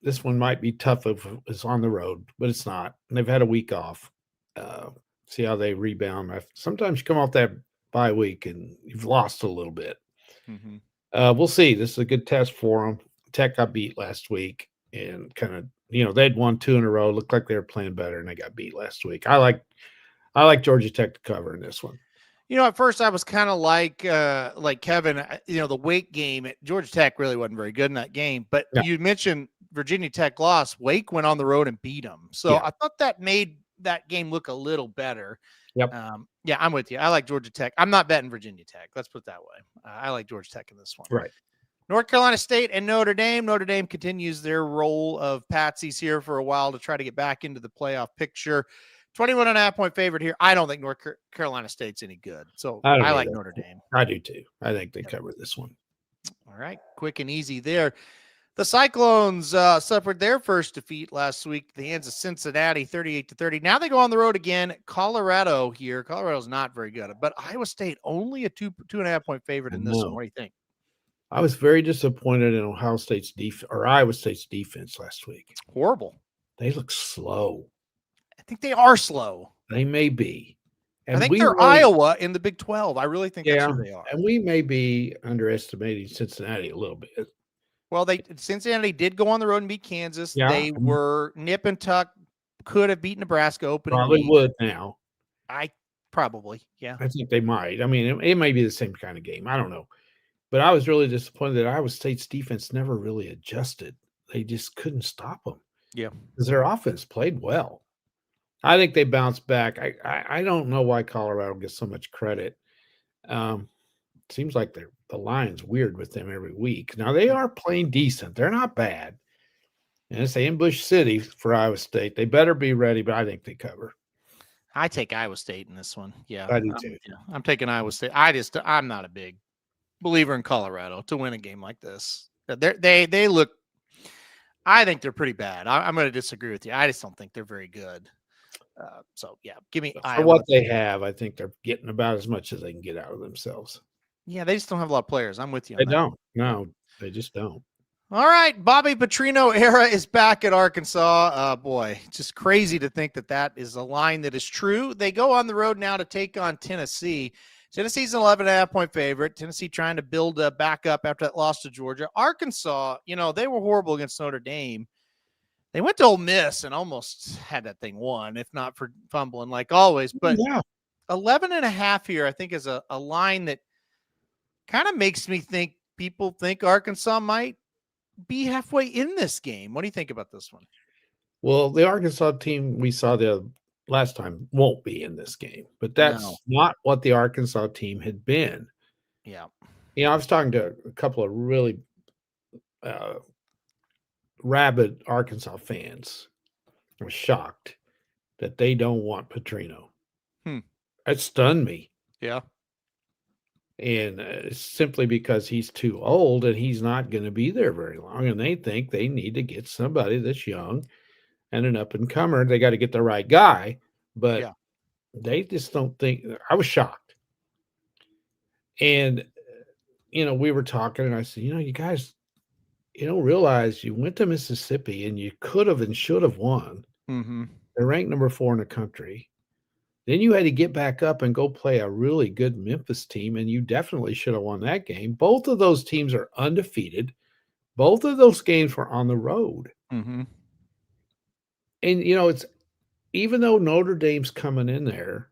This one might be tough if it's on the road, but it's not. And they've had a week off. See how they rebound. Sometimes you come off that bye week and you've lost a little bit. Mm-hmm. We'll see. This is a good test for them. Tech got beat last week and kind of, they'd won 2 in a row. Looked like they were playing better and they got beat last week. I like Georgia Tech to cover in this one. At first I was kind of like Kevin, the Wake game at Georgia Tech really wasn't very good in that game, but you mentioned Virginia Tech lost. Wake went on the road and beat them. So I thought that made that game look a little better. Yep. I'm with you. I like Georgia Tech. I'm not betting Virginia Tech. Let's put it that way. I like Georgia Tech in this one. Right. North Carolina State and Notre Dame. Notre Dame continues their role of patsies here for a while to try to get back into the playoff picture. 21.5-point favorite here. I don't think North Carolina State's any good. So I like Notre Dame. I do too. I think they cover this one. All right. Quick and easy there. The Cyclones suffered their first defeat last week at the hands of Cincinnati, 38-30. Now they go on the road again. Colorado here. Colorado's not very good, but Iowa State only a 2.5-point favorite in this one. What do you think? I was very disappointed in Iowa State's defense last week. Horrible. They look slow. I think they are slow. They may be. And I think they're Iowa in the Big 12. I really think that's who they are. And we may be underestimating Cincinnati a little bit. Well, Cincinnati did go on the road and beat Kansas. Yeah. They were nip and tuck. Could have beaten Nebraska opening Probably week. would now. Probably, yeah. I think they might. I mean, it may be the same kind of game. I don't know. But I was really disappointed that Iowa State's defense never really adjusted. They just couldn't stop them. Yeah. Because their offense played well. I think they bounced back. I don't know why Colorado gets so much credit. Seems like the line's weird with them every week. Now, they are playing decent. They're not bad. And it's in Bush City for Iowa State. They better be ready, but I think they cover. I take Iowa State in this one. Yeah. I do too. I'm taking Iowa State. I'm not a big believer in Colorado to win a game like this. They look, I think they're pretty bad. I'm going to disagree with you. I just don't think they're very good. Give me Iowa. For what they have, I think they're getting about as much as they can get out of themselves. Yeah, they just don't have a lot of players. I'm with you. They don't. No, they just don't. All right, Bobby Petrino era is back at Arkansas. Boy, just crazy to think that is a line that is true. They go on the road now to take on Tennessee. Tennessee's an 11.5-point favorite. Tennessee trying to build back up after that loss to Georgia. Arkansas, they were horrible against Notre Dame. They went to Ole Miss and almost had that thing won, if not for fumbling like always. But 11.5 here, I think, is a line that kind of makes me think people think Arkansas might be halfway in this game. What do you think about this one? Well, the Arkansas team we saw the last time won't be in this game, but that's not what the Arkansas team had been. Yeah. I was talking to a couple of really rabid Arkansas fans. I was shocked that they don't want Petrino. It stunned me. Yeah. And simply because he's too old and he's not going to be there very long. And they think they need to get somebody that's young and an up and comer. They got to get the right guy, but they just don't think. I was shocked. And, we were talking and I said, you guys, you don't realize you went to Mississippi and you could have and should have won. Mm-hmm. They're ranked number 4 in the country. Then you had to get back up and go play a really good Memphis team, and you definitely should have won that game. Both of those teams are undefeated. Both of those games were on the road. Mm-hmm. And, it's even though Notre Dame's coming in there,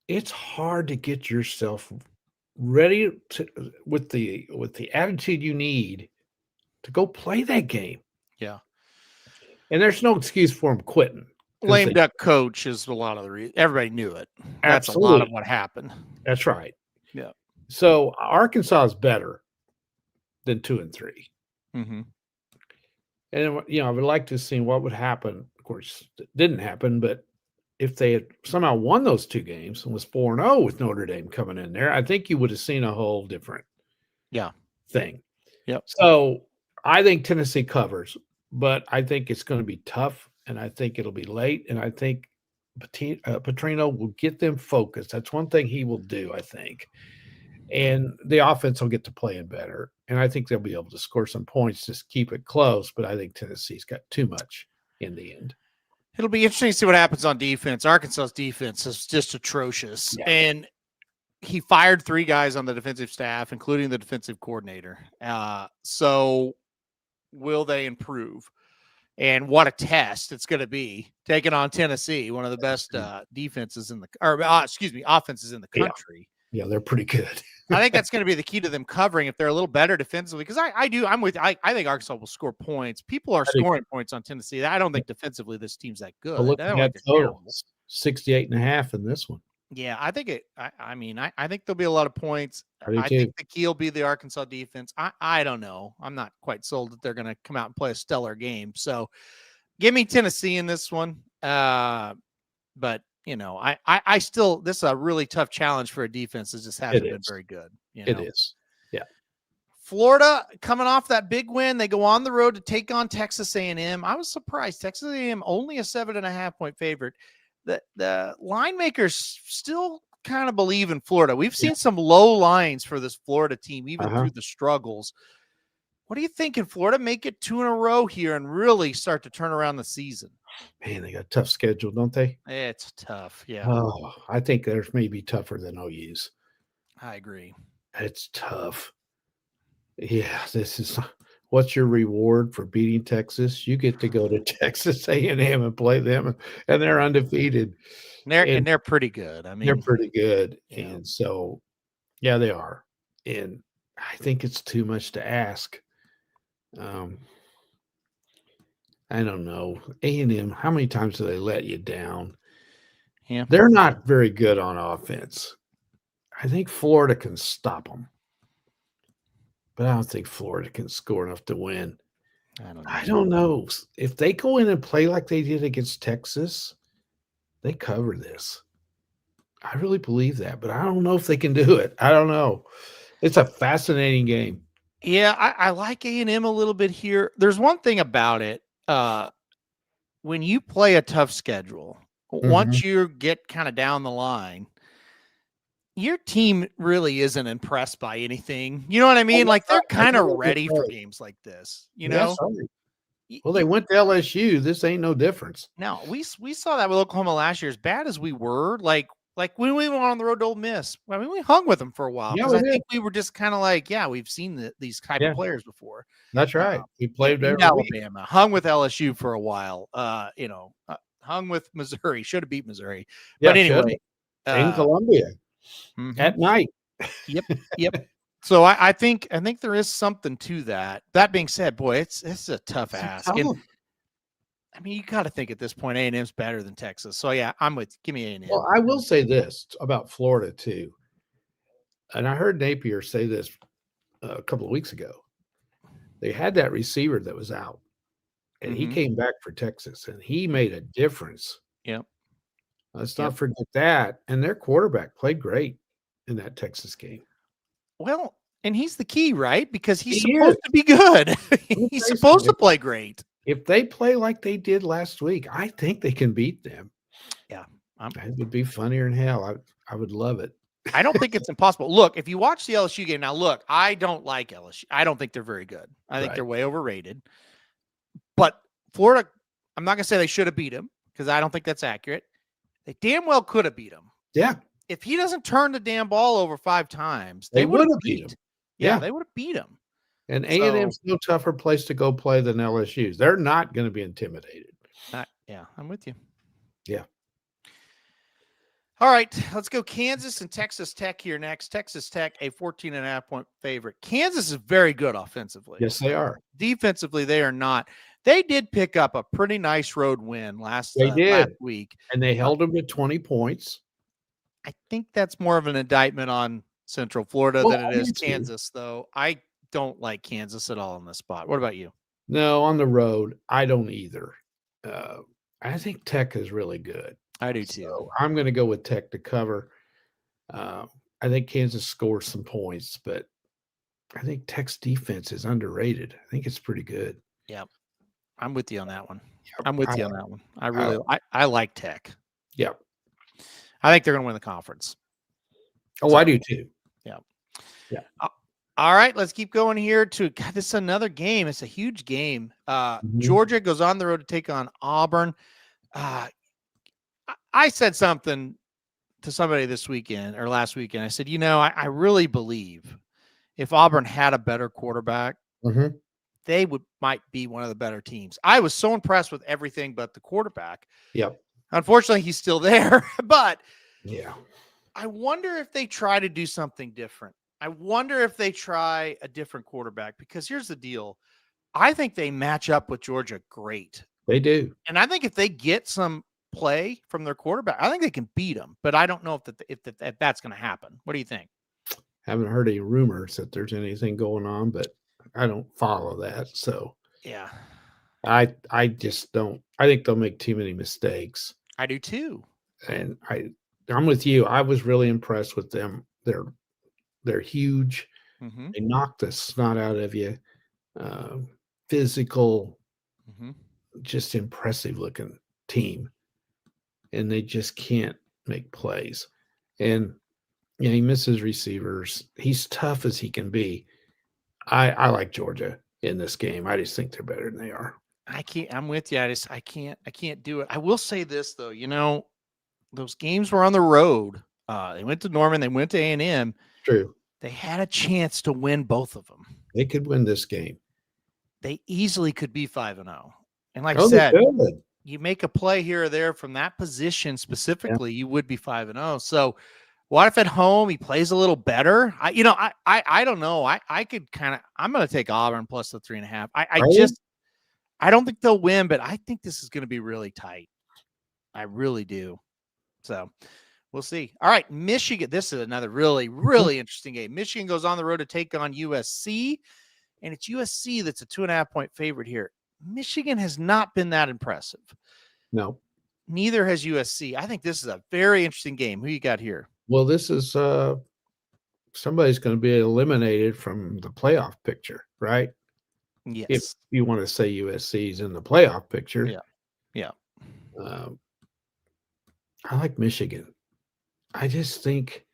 it's hard to get yourself ready with the attitude you need to go play that game. Yeah. And there's no excuse for them quitting. Lame duck coach is a lot of the reason. Everybody knew it. That's Absolutely. a lot of what happened. That's right. Yeah. So Arkansas is better than 2 and 3. Mm-hmm. And I would like to have seen what would happen. Of course, it didn't happen. But if they had somehow won those 2 games and was 4-0 with Notre Dame coming in there, I think you would have seen a whole different thing. Yep. So I think Tennessee covers, but I think it's going to be tough. And I think it'll be late, and I think Petrino will get them focused. That's one thing he will do, I think. And the offense will get to playing better, and I think they'll be able to score some points, just keep it close, but I think Tennessee's got too much in the end. It'll be interesting to see what happens on defense. Arkansas's defense is just atrocious, and he fired 3 guys on the defensive staff, including the defensive coordinator. So will they improve? And what a test it's going to be taking on Tennessee, one of the best offenses in the country. Yeah, they're pretty good. I think that's going to be the key to them covering if they're a little better defensively. Because I think Arkansas will score points. People are scoring points on Tennessee. I don't think defensively this team's that good. Look at totals, 68.5 in this one. Yeah, I think I think there'll be a lot of points. I think the key will be the Arkansas defense. I don't know. I'm not quite sold that they're going to come out and play a stellar game. So give me Tennessee in this one. But I still, this is a really tough challenge for a defense that just hasn't been very good. It is. Yeah. Florida coming off that big win. They go on the road to take on Texas A&M. I was surprised. Texas A&M only a 7.5-point favorite. The line makers still kind of believe in Florida. We've seen some low lines for this Florida team, even through the struggles. What do you think? Can Florida make it 2 in a row here and really start to turn around the season? Man, they got a tough schedule, don't they? It's tough. Yeah. Oh, I think theirs may be tougher than OU's. I agree. It's tough. Yeah, this is what's your reward for beating Texas? You get to go to Texas A&M and play them, and they're undefeated. And they're pretty good. I mean, they're pretty good. Yeah. And so, yeah, they are. And I think it's too much to ask. I don't know. A&M, how many times do they let you down? Yeah. They're not very good on offense. I think Florida can stop them. But I don't think Florida can score enough to win. I don't know. If they go in and play like they did against Texas, they cover this. I really believe that, but I don't know if they can do it. I don't know. It's a fascinating game. Yeah, I like A&M a little bit here. There's one thing about it. When you play a tough schedule, once you get kind of down the line, your team really isn't impressed by anything. You know what I mean? that's Like they're right. kind of That's what they ready for say. games like this. That's right. Y- Well, y- they went to LSU. This ain't no difference. Now we saw that with Oklahoma last year. As bad as we were, like when we went on the road to Ole Miss, I mean, we hung with them for a while Yeah, because we I did. think we were just kind of like, yeah, we've seen these type Yeah. of players before. That's right. We played Beat every week. Alabama, hung with LSU for a while. Hung with Missouri, should have beat Missouri, Yeah, but anyway, in Columbia mhm. at night. Yep. So I think there is something to that. That being said, boy, it's a tough ask. And I mean, you got to think at this point, A&M's better than Texas. So yeah, give me A&M. Well, I will say this about Florida too, and I heard Napier say this a couple of weeks ago. They had that receiver that was out, and he Mhm. came back for Texas, and he made a difference. Yep. Let's Yep. not forget that. And their quarterback played great in that Texas game. Well, and he's the key, right? Because he's He supposed is. to be good. me He's tell you supposed to something. play great. If they play like they did last week, I think they can beat them. Yeah. It would be funnier than hell. I would love it. I don't think it's impossible. Look, if you watch the LSU game now, look, I don't like LSU. I don't think they're very good. I think Right. they're way overrated. But Florida, I'm not going to say they should have beat him because I don't think that's accurate. They damn well could have beat him. Yeah. If he doesn't turn the damn ball over 5 times, They would would have have beat him. Yeah, Yeah. they would have beat him. And A&M's no tougher place to go play than LSU's. They're not going to be intimidated. Yeah, I'm with you. Yeah. All right, let's go Kansas and Texas Tech here next. Texas Tech, a 14.5-point favorite. Kansas is very good offensively. Yes, they are. Defensively, they are not. They did pick up a pretty nice road win last week. And they held them to 20 points. I think that's more of an indictment on Central Florida than it is Kansas, though. I don't like Kansas at all in this spot. What about you? No, on the road, I don't either. I think Tech is really good. I do too. So I'm going to go with Tech to cover. I think Kansas scores some points, but I think Tech's defense is underrated. I think it's pretty good. Yeah, I'm with you on that one. Yep. I'm with you on that one. I like Tech. Yeah. I think they're going to win the conference. Oh, I do too. Yeah. Yeah. All right, let's keep going here to this is another game. It's a huge game. Georgia goes on the road to take on Auburn. I said something to somebody this weekend or last weekend. I said, I really believe if Auburn had a better quarterback, they might be one of the better teams. I was so impressed with everything but the quarterback. Yep. Unfortunately, he's still there, but yeah, I wonder if they try to do something different. I wonder if they try a different quarterback because here's the deal. I think they match up with Georgia great. They do. And I think if they get some play from their quarterback, I think they can beat them, but I don't know if that's going to happen. What do you think? Haven't heard any rumors that there's anything going on, but I don't follow that. So yeah, I just don't. I think they'll make too many mistakes. I do too. And I'm with you. I was really impressed with them. They're huge. They knock the snot out of you. Physical, just impressive looking team. And they just can't make plays. And he misses receivers. He's tough as he can be. I like Georgia in this game. I just think they're better than they are. I'm with you. I can't do it. I will say this though, those games were on the road. They went to Norman, they went to A&M. True. They had a chance to win both of them. They could win this game. They easily could be 5-0. And like I said, you make a play here or there from that position specifically, you would be 5-0. So what if at home he plays a little better? I don't know. I could I'm going to take Auburn plus the 3.5. I don't think they'll win, but I think this is going to be really tight. I really do. So we'll see. All right, Michigan. This is another really, really interesting game. Michigan goes on the road to take on USC, and it's USC that's a 2.5-point favorite here. Michigan has not been that impressive. No. Neither has USC. I think this is a very interesting game. Who you got here? Well, this is somebody's going to be eliminated from the playoff picture, right? Yes. If you want to say USC's in the playoff picture. Yeah. I like Michigan. I just think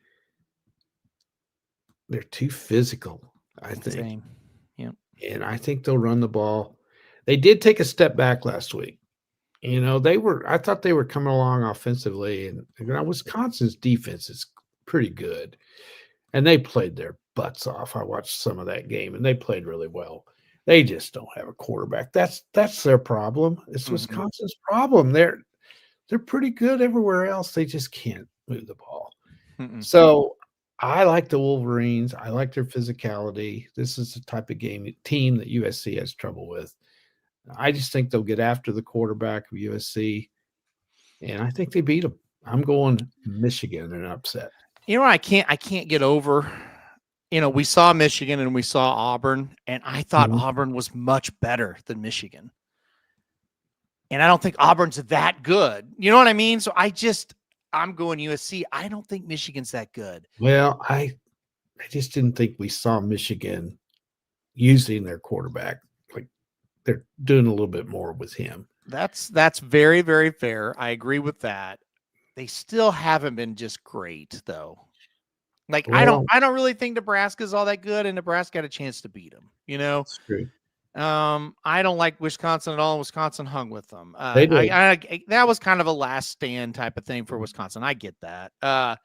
they're too physical, I think. Same. Yeah. And I think they'll run the ball. They did take a step back last week. I thought they were coming along offensively, and Wisconsin's defense is pretty good. And they played their butts off. I watched some of that game, and they played really well. They just don't have a quarterback. That's their problem. It's Wisconsin's problem. They're pretty good everywhere else. They just can't move the ball. So I like the Wolverines. I like their physicality. This is the type of team that USC has trouble with. I just think they'll get after the quarterback of USC, and I think they beat them. I'm going Michigan in an upset. You know what I can't get over? We saw Michigan and we saw Auburn, and I thought Auburn was much better than Michigan. And I don't think Auburn's that good. You know what I mean? So I'm going USC. I don't think Michigan's that good. Well, I just didn't think we saw Michigan using their quarterback. Like they're doing a little bit more with him. That's very, very fair. I agree with that. They still haven't been just great, though. Like, Well, I don't really think Nebraska's all that good, and Nebraska had a chance to beat them. That's true. I don't like Wisconsin at all, and Wisconsin hung with them. They did. That was kind of a last stand type of thing for Wisconsin. I get that. I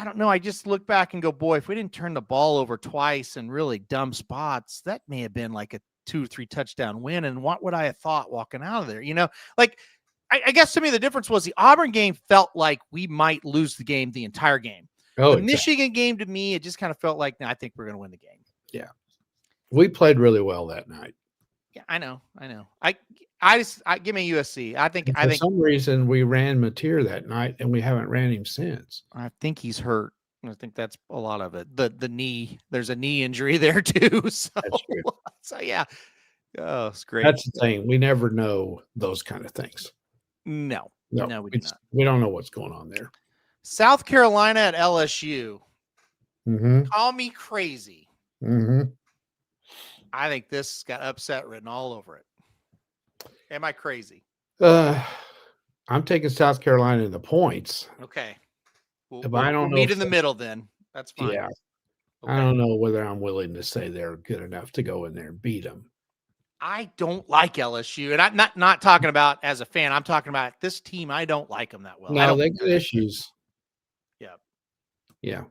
don't know. I just look back and go, boy, if we didn't turn the ball over twice in really dumb spots, that may have been like a 2 or 3 touchdown win. And what would I have thought walking out of there? Like I guess to me, the difference was the Auburn game felt like we might lose the game the entire game. Oh, the Michigan game, to me, it just kind of felt like, I think we're going to win the game. Yeah. We played really well that night. Yeah, I know. I give me USC. I think for some reason we ran Mateer that night and we haven't ran him since. I think he's hurt. I think that's a lot of it. The knee, there's a knee injury there too. So, That's true. So yeah. Oh, it's great. That's the thing. We never know those kind of things. No, we do not. We don't know what's going on there. South Carolina at LSU. Call me crazy. I think this got upset written all over it. Am I crazy? I'm taking South Carolina in the points. Okay. We'll meet in the middle then. That's fine. Yeah. Okay. I don't know whether I'm willing to say they're good enough to go in there and beat them. I don't like LSU, and I'm not talking about as a fan. I'm talking about this team. I don't like them that well. No, they got issues. Yeah. Yeah.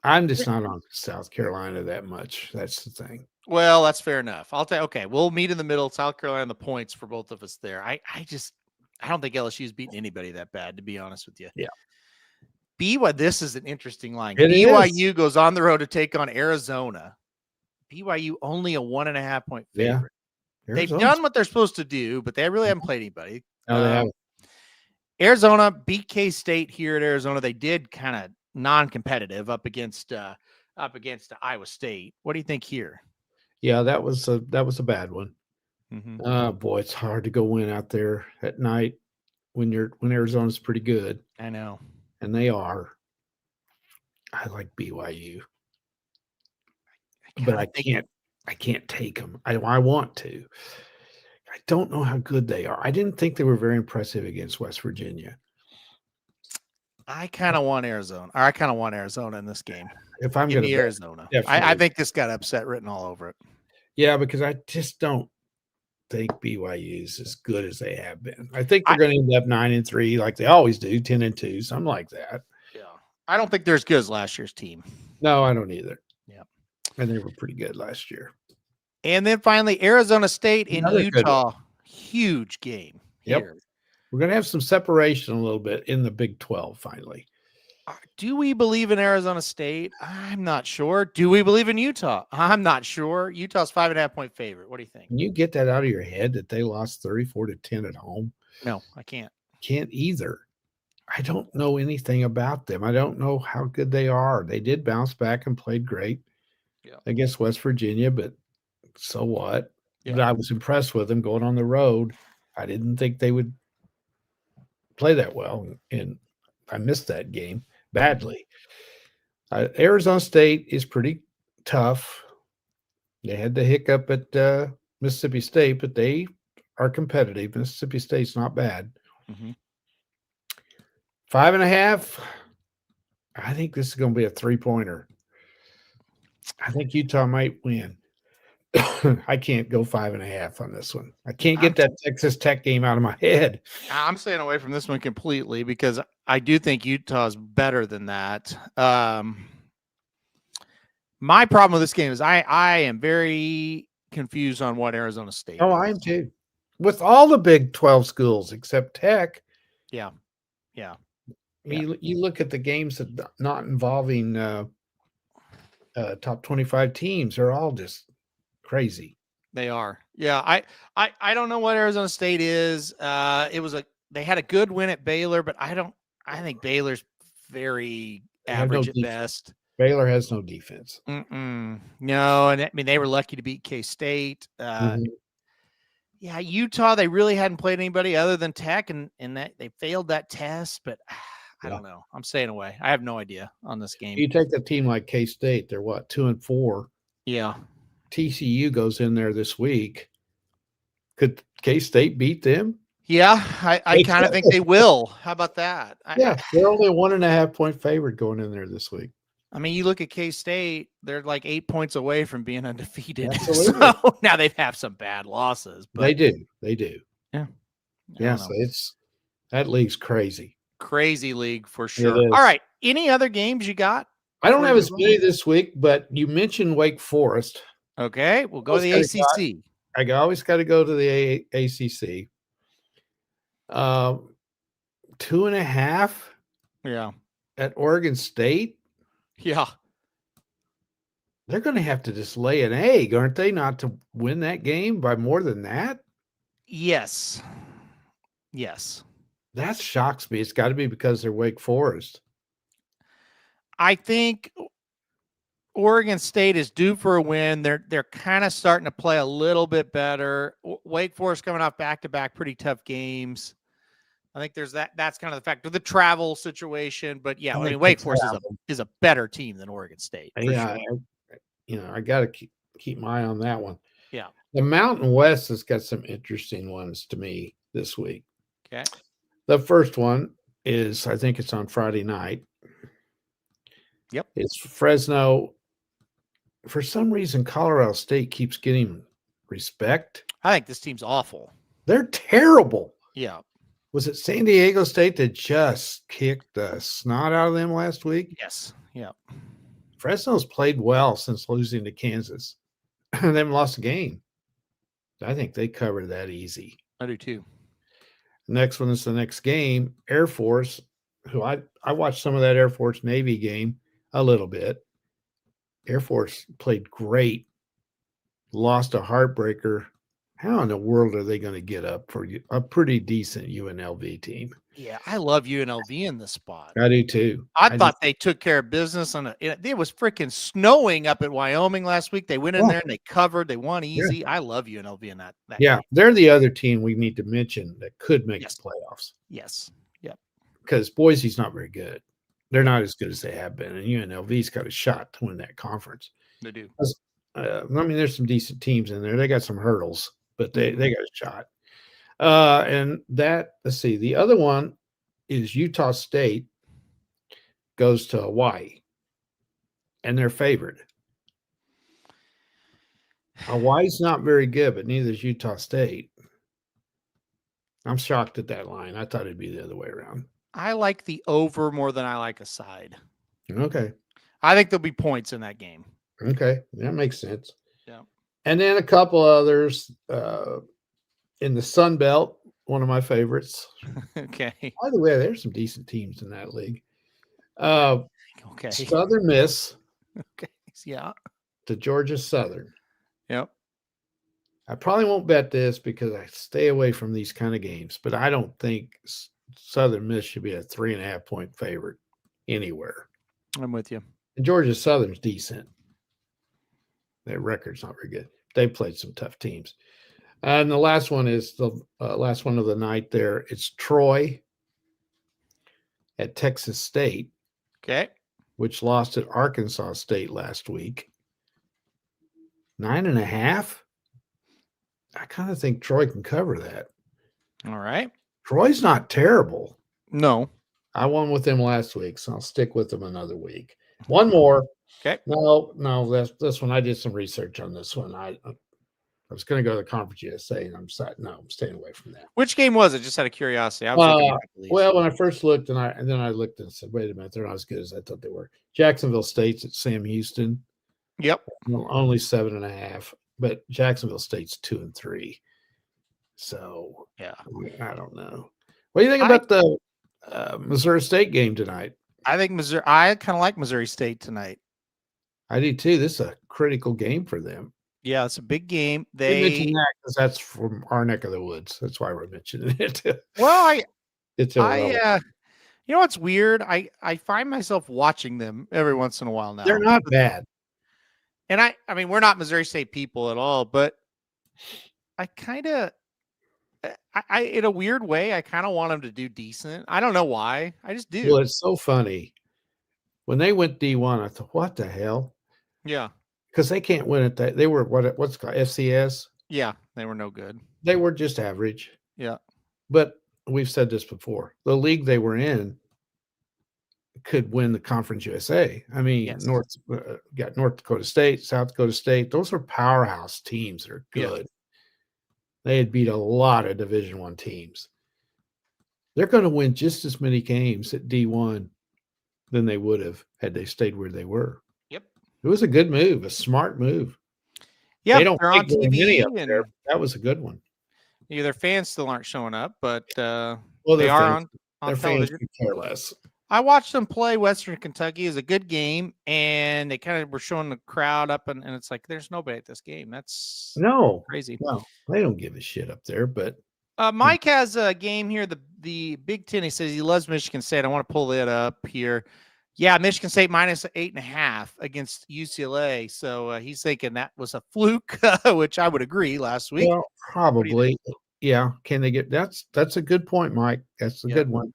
I'm just not on South Carolina that much. That's the thing. Well, that's fair enough. I'll tell. Okay, we'll meet in the middle. South Carolina, the points for both of us there. I don't think LSU's beaten anybody that bad, to be honest with you. Yeah. This is an interesting line. It BYU goes on the road to take on Arizona. BYU only a 1.5 point favorite. Yeah. They've done what they're supposed to do, but they really haven't played anybody. No, they haven't. Arizona beat K-State here at Arizona. They did kind of non-competitive up against Iowa State. What do you think here? Yeah, that was a bad one. Boy, it's hard to go win out there at night when Arizona's pretty good. I know. And they are. I like BYU. But I can't take them. I want to. I don't know how good they are. I didn't think they were very impressive against West Virginia. I kind of want Arizona. Or I kind of want Arizona in this game. If I'm going to Arizona, I think this got upset written all over it. Yeah, because I just don't think BYU is as good as they have been. I think they're going to end up 9-3, like they always do, 10-2, something like that. Yeah, I don't think they're as good as last year's team. No, I don't either. Yeah, and they were pretty good last year. And then finally, Arizona State in Utah, huge game. Yep. Here. We're going to have some separation a little bit in the Big 12 finally. Do we believe in Arizona State? I'm not sure. Do we believe in Utah? I'm not sure. Utah's 5.5 point favorite. What do you think? Can you get that out of your head that they lost 34-10 at home? No, I can't. Can't either. I don't know anything about them. I don't know how good they are. They did bounce back and played great against West Virginia, but so what? Yeah. But I was impressed with them going on the road. I didn't think they would play that well, and I missed that game badly. Arizona State is pretty tough. They had the hiccup at Mississippi State, but they are competitive. Mississippi State's not bad. 5.5. I think this is going to be a 3-pointer. I think Utah might win. I can't go 5.5 on this one. I can't get that Texas Tech game out of my head. I'm staying away from this one completely because I do think Utah's better than that. My problem with this game is I am very confused on what Arizona State. Oh, I am too. With all the Big 12 schools except Tech. Yeah. You look at the games that not involving top 25 teams, they're all just crazy. They are. Yeah. I don't know what Arizona State is. They had a good win at Baylor, but I think Baylor's very average at best. Baylor has no defense. No, and I mean they were lucky to beat K-State. Yeah, Utah, they really hadn't played anybody other than Tech, and that they failed that test, but I don't know. I'm staying away. I have no idea on this game. You take a team like K-State, they're what, 2-4. Yeah. TCU goes in there this week. Could K-State beat them? Yeah, I kind of think they will. How about that? They're only a 1.5 point favorite going in there this week. I mean, you look at K-State, they're like 8 points away from being undefeated. Absolutely. So now they've had some bad losses. But They do. Yeah. Yeah, so that league's crazy. Crazy league for sure. It is. All right. Any other games you got? I don't have as many this week, but you mentioned Wake Forest. Okay, we'll go to the ACC. I always got to go to the ACC. 2.5. Yeah. At Oregon State. Yeah. They're going to have to just lay an egg, aren't they, not to win that game by more than that? Yes. That shocks me. It's got to be because they're Wake Forest. I think Oregon State is due for a win. They're kind of starting to play a little bit better. Wake Forest coming off back-to-back pretty tough games. I think there's that's kind of the factor, the travel situation. But yeah, I mean, Wake Forest is a better team than Oregon State. Yeah, sure. I got to keep my eye on that one. Yeah, the Mountain West has got some interesting ones to me this week. Okay, the first one is I think it's on Friday night. Yep, it's Fresno. For some reason, Colorado State keeps getting respect. I think this team's awful. They're terrible. Yeah. Was it San Diego State that just kicked the snot out of them last week? Yes. Yeah. Fresno's played well since losing to Kansas. They haven't lost a game. I think they covered that easy. I do too. Next one is the next game. Air Force, who I watched some of that Air Force Navy game a little bit. Air Force played great. Lost a heartbreaker. How in the world are they going to get up for a pretty decent UNLV team? Yeah, I love UNLV in this spot. I do too. I thought they took care of business it was freaking snowing up at Wyoming last week. They went in there and they covered. They won easy. Yeah. I love UNLV in that game. They're the other team we need to mention that could make the playoffs. Yes. Yep. Because Boise's not very good. They're not as good as they have been, and UNLV's got a shot to win that conference. They do. I mean, there's some decent teams in there. They got some hurdles, but they got a shot. And that, let's see, the other one is Utah State goes to Hawaii, and they're favored. Hawaii's not very good, but neither is Utah State. I'm shocked at that line. I thought it'd be the other way around. I like the over more than I like a side. Okay. I think there'll be points in that game. Okay. That makes sense. Yeah. And then a couple others in the Sun Belt, one of my favorites. Okay. By the way, there's some decent teams in that league. Okay. Southern Miss. Okay. Yeah. To Georgia Southern. Yep. I probably won't bet this because I stay away from these kind of games, but I don't think Southern Miss should be a 3.5 point favorite anywhere. I'm with you. And Georgia Southern's decent. Their record's not very good. They played some tough teams. And the last one is the last one of the night there. It's Troy at Texas State. Okay. Which lost at Arkansas State last week. 9.5. I kind of think Troy can cover that. All right. Troy's not terrible. No. I won with them last week, so I'll stick with them another week. One more. Okay. No, that's this one. I did some research on this one. I was going to go to the Conference USA, and I'm staying away from that. Which game was it? Just out of curiosity. I was looking at the least. Well, when I first looked, and then I looked and said, "Wait a minute, they're not as good as I thought they were." Jacksonville State's at Sam Houston, Yep. only 7.5, but Jacksonville State's 2-3. So Yeah. I don't know. What do you think about the Missouri State game tonight? I think Missouri. I kind of like Missouri State tonight. I do too. This is a critical game for them. Yeah, it's a big game. We They mentioned that because that's from our neck of the woods. That's why we're mentioning it. well, It's irrelevant. you know what's weird? I find myself watching them every once in a while now. They're not bad. And I mean, we're not Missouri State people at all, but I kind of, I in a weird way, I kind of want them to do decent. I don't know why. I just do. Well, it's so funny. When they went D1, I thought, what the hell? Yeah. Because they can't win it. They were what's it called FCS. Yeah. They were no good. They were just average. Yeah. But we've said this before. The league they were in could win the Conference USA. I mean, Yes. got North Dakota State, South Dakota State. Those are powerhouse teams that are good. Yeah. They had beat a lot of Division I teams. They're going to win just as many games at D1 than they would have had they stayed where they were. Yep. It was a good move, a smart move. Yeah. They don't they're on make very many TV up and there. That was a good one. their fans still aren't showing up, but Well, they their are fans, on their fans television. could care less. I watched them play Western Kentucky. It was a good game, and they kind of were showing the crowd up, and it's like, there's nobody at this game. That's No, crazy. no, they don't give a shit up there. But Mike has a game here. The Big Ten. He says he loves Michigan State. I want to pull it up here. Yeah, Michigan State minus 8.5 against UCLA. So he's thinking that was a fluke, which I would agree. Last week, well, probably, yeah. Can they get that's a good point, Mike. That's a Yeah. good one.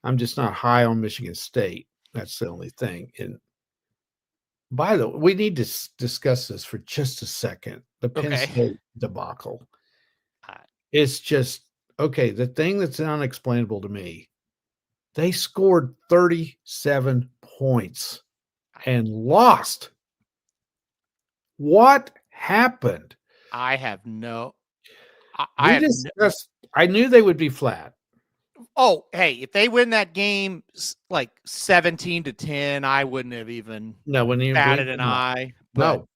I'm just not high on Michigan State. That's the only thing. And by the way, we need to discuss this for just a second. The Penn Okay. State debacle. Uh, It's just okay. The thing that's unexplainable to me, they scored 37 points and lost. What happened? I have no. I We have no, discussed. I knew they would be flat. oh, hey, if they win that game like 17-10, I wouldn't have even No, when you batted an eye. But No,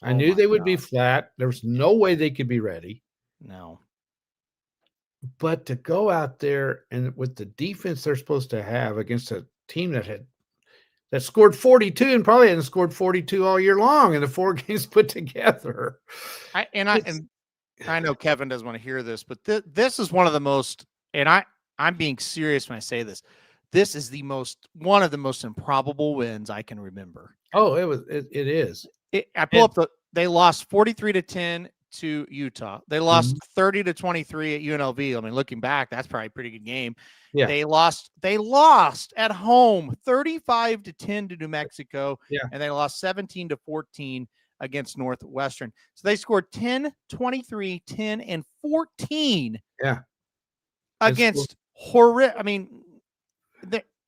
I oh knew my they would be God. flat. There was no way they could be ready. No. But to go out there and with the defense they're supposed to have against a team that scored 42 and probably hadn't scored 42 all year long in the 4 games put together. I know Kevin doesn't want to hear this, but this is one of the most, and I'm being serious when I say this. This is one of the most improbable wins I can remember. Oh, it is. They lost 43-10 to Utah. They lost Mm-hmm. 30-23 at UNLV. I mean, looking back, that's probably a pretty good game. Yeah. They lost at home 35-10 to New Mexico. Yeah. And they lost 17-14 against Northwestern. So they scored 10, 23, 10, and 14. Yeah. Against horrific. I mean,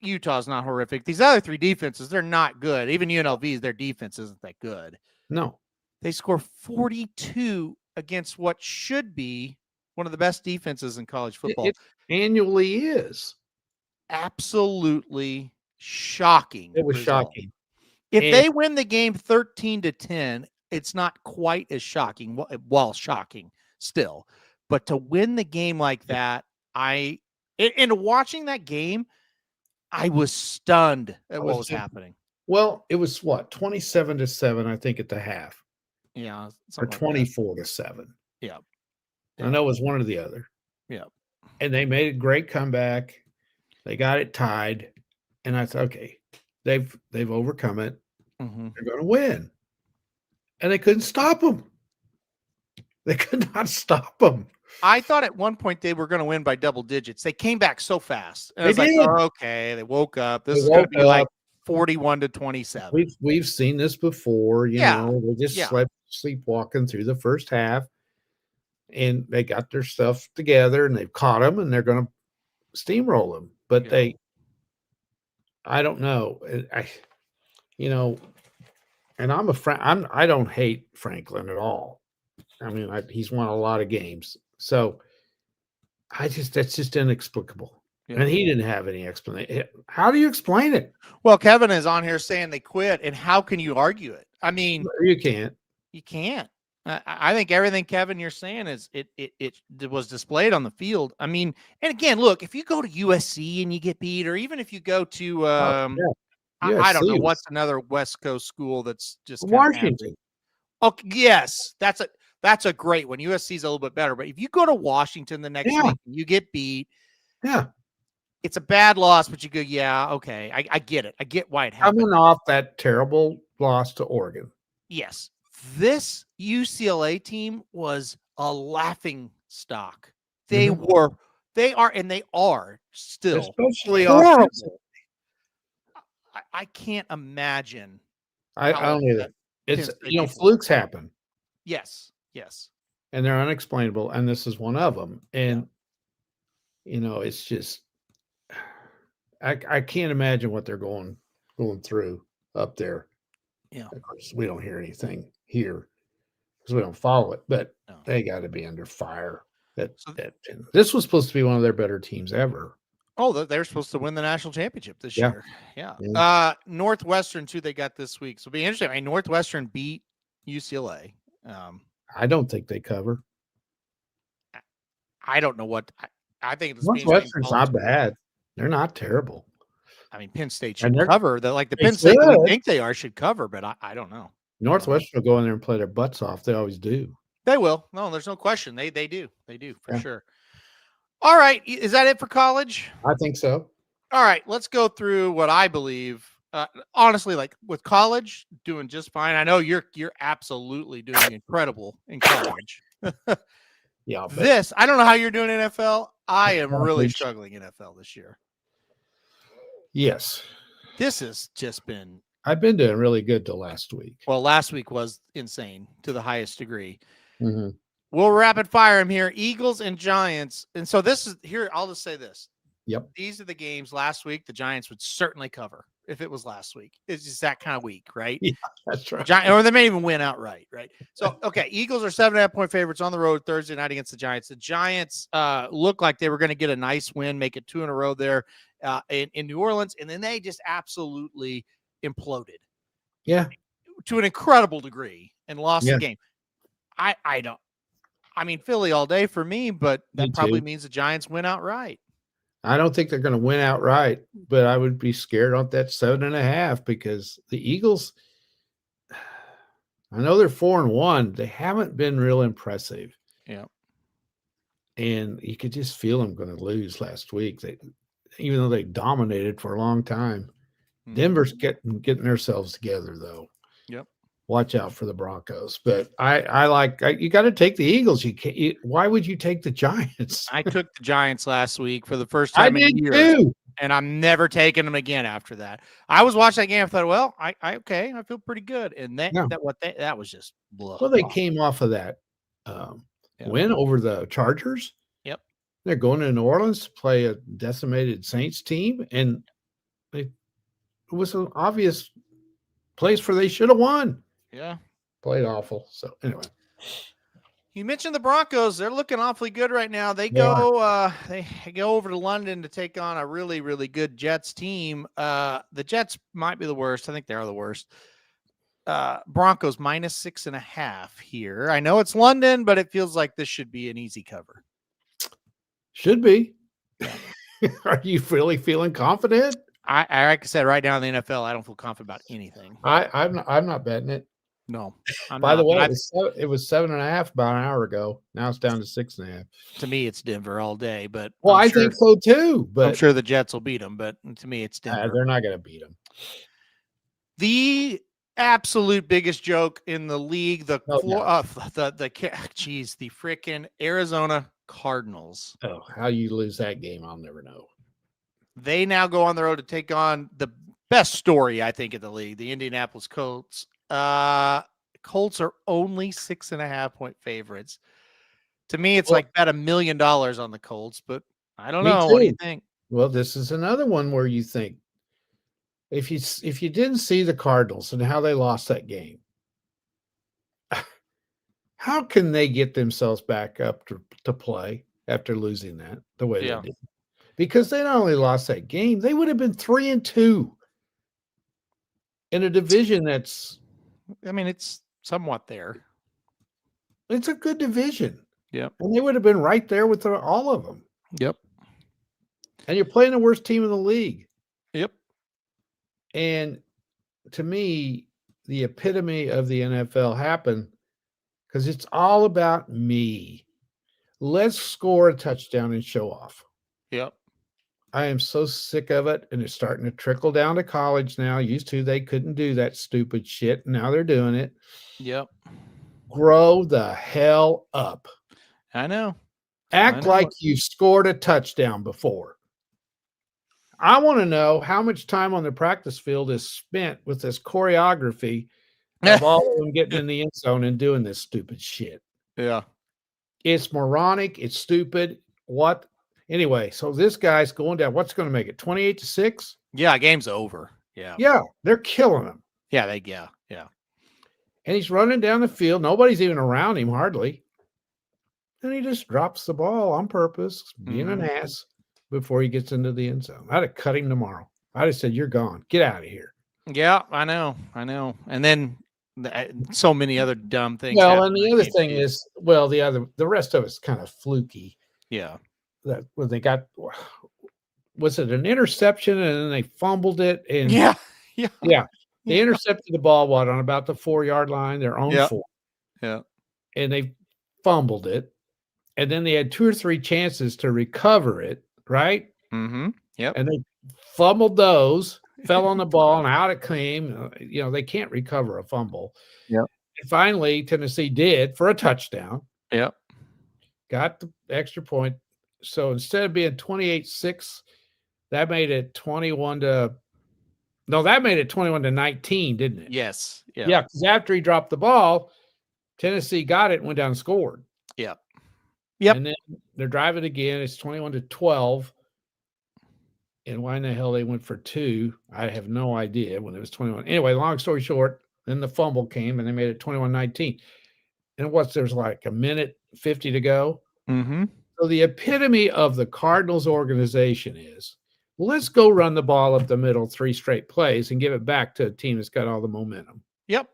Utah's not horrific. These other 3 defenses, they're not good. Even UNLV's, their defense isn't that good. No. They score 42 against what should be one of the best defenses in college football. It annually is. Absolutely shocking. It was result. shocking. If they win the game 13-10, it's not quite as shocking. Well, shocking still. But to win the game like that, and watching that game, I was stunned at what was happening. Well, it was what, 27-7, I think, at the half. Yeah. Or 24-7. Yeah. I know it was one or the other. Yeah. And they made a great comeback. They got it tied. And I thought, okay, they've overcome it. Mm-hmm. They're going to win. And they couldn't stop them. They could not stop them. I thought at one point they were going to win by double digits. They came back so fast. And I was They like, did. oh, okay, they woke up. This is going to be like 41-27. We've seen this before. You know, they just Yeah. sleepwalking through the first half. And they got their stuff together and they've caught them and they're going to steamroll them. But I don't know. and I don't hate Franklin at all. I mean, he's won a lot of games. So that's just inexplicable. Yeah. And he didn't have any explanation. How do you explain it? Well, Kevin is on here saying they quit, and how can you argue it? I mean, You can't. you can't. I think everything, Kevin, you're saying is it was displayed on the field. I mean, and again, look, if you go to USC and you get beat, or even if you go to I don't know USC what's another West Coast school that's just kinda Washington. average. Okay, yes, that's a great one. USC is a little bit better, but if you go to Washington the next Yeah. week and you get beat, Yeah. it's a bad loss, but you go, yeah, okay, I get it. I get why it happened. Coming off that terrible loss to Oregon. Yes, this UCLA team was a laughing stock. They Mhm. they are still Especially horrible. offensively. I can't imagine. I how don't either. upset It's Penn State people flukes happen Yes, yes. and they're unexplainable, and this is one of them. And it's just I can't imagine what they're going through up there. Yeah. Of course, we don't hear anything here because we don't follow it, but No. they got to be under fire. So- This was supposed to be one of their better teams ever. Oh, they're supposed to win the national championship this Yeah. year. Yeah. Yeah. Northwestern too. They got this week, so it'll be interesting. I mean, Northwestern beat UCLA. I don't think they cover. I don't know what. I think it's being Northwestern's called- not bad. They're not terrible. I mean, Penn State And should they're- cover. Like the they Penn State that we should. think they are should cover, but I don't know. Northwestern will go in there and play their butts off. They always do. They will. No, there's no question. They do. They do for Yeah. sure. All right, is that it for college? I think so. All right, let's go through what I believe. Honestly, like with college, doing just fine. I know you're absolutely doing incredible in college. Yeah. But This, I don't know how you're doing in NFL. I am really College. struggling in NFL this year. yes, This has just been, I've been doing really good till last week. well, last week was insane to the highest degree. Mhm. We'll rapid fire them here. Eagles and Giants. And so this is here. I'll just say this. Yep. These are the games last week the Giants would certainly cover if it was last week. It's just that kind of week, right? Yeah, that's right. Or they may even win outright, right? So, okay, Eagles are 7.5-point favorites on the road Thursday night against the Giants. The Giants look like they were going to get a nice win, make it 2 in a row there in New Orleans, and then they just absolutely imploded. Yeah. To an incredible degree and lost Yeah. the game. I mean, Philly all day for me, but that Me probably too. means the Giants win outright. I don't think they're going to win outright, but I would be scared on that 7.5 because the Eagles, I know they're 4-1. They haven't been real impressive. Yeah. And you could just feel them going to lose last week. Even though they dominated for a long time. Mhm. Denver's getting themselves together, though. Yep. Watch out for the Broncos. But you got to take the Eagles. Why would you take the Giants? I took the Giants last week for the first I time in did years. too. And I'm never taking them again after that. I was watching that game. I thought, well, I feel pretty good. And that was just blah. Well, they came off of that win over the Chargers. Yep. They're going to New Orleans to play a decimated Saints team, and it was an obvious place where they should have won. Yeah. Played awful. So anyway. You mentioned the Broncos. They're looking awfully good right now. They They go over to London to take on a really, really good Jets team. The Jets might be the worst. I think they are the worst. Broncos -6.5 here. I know it's London, but it feels like this should be an easy cover. Should be. Are you really feeling confident? I like I said, right now in the NFL, I don't feel confident about anything. I'm not betting it. No. By the way, it was 7.5 about an hour ago. Now it's down to 6.5. To me, it's Denver all day. But Well, I'm I sure, think so too. But I'm sure the Jets will beat them. But to me, it's Denver. they're not going to beat them. The absolute biggest joke in the league, the freaking Arizona Cardinals. Oh, how you lose that game, I'll never know. They now go on the road to take on the best story, I think, in the league, the Indianapolis Colts. Colts are only 6.5-point favorites. To me, it's like bet $1 million on the Colts, but I don't Me know. What do you too. think? Well, this is another one where you think if you didn't see the Cardinals and how they lost that game, how can they get themselves back up to play after losing that the way Yeah. they did? Because they not only lost that game, they would have been 3-2 in a division that's I mean, it's somewhat there. it's a good division. Yep. And they would have been right there with all of them. Yep. And you're playing the worst team in the league. Yep. And to me, the epitome of the NFL happened because it's all about me. Let's score a touchdown and show off. Yep. I am so sick of it, and it's starting to trickle down to college now. Used to, they couldn't do that stupid shit. Now they're doing it. Yep. Grow the hell up. I know. Act like you scored a touchdown before. I want to know how much time on the practice field is spent with this choreography of all of them getting in the end zone and doing this stupid shit. Yeah. It's moronic. It's stupid. What? Anyway, so this guy's going down. What's going to make it? 28-6? Yeah, game's over. Yeah. Yeah, they're killing him. Yeah, yeah. And he's running down the field. Nobody's even around him hardly. And he just drops the ball on purpose, being an ass, before he gets into the end zone. I'd have cut him tomorrow. I'd have said, "You're gone. Get out of here." Yeah, I know. And then so many other dumb things. Well, and the other thing is, the rest of it's kind of fluky. Yeah. That when they got, was it an interception and then they fumbled it? And yeah. They intercepted the ball on about the 4-yard line, their own 4. Yeah. And they fumbled it. And then they had 2 or 3 chances to recover it, right? Mm-hmm. Yep. And they fumbled those, fell on the ball, and out it came. They can't recover a fumble. Yep. And finally, Tennessee did for a touchdown. Yep. Got the extra point. So instead of being 28-6, that made it 21-19, didn't it? Yes. Yeah, because after he dropped the ball, Tennessee got it and went down and scored. Yep. And then they're driving again. It's 21-12. And why in the hell they went for 2, I have no idea when it was 21. Anyway, long story short, then the fumble came and they made it 21-19. And there's like a minute 50 to go. Mm-hmm. So the epitome of the Cardinals organization is, let's go run the ball up the middle 3 straight plays and give it back to a team that's got all the momentum. Yep.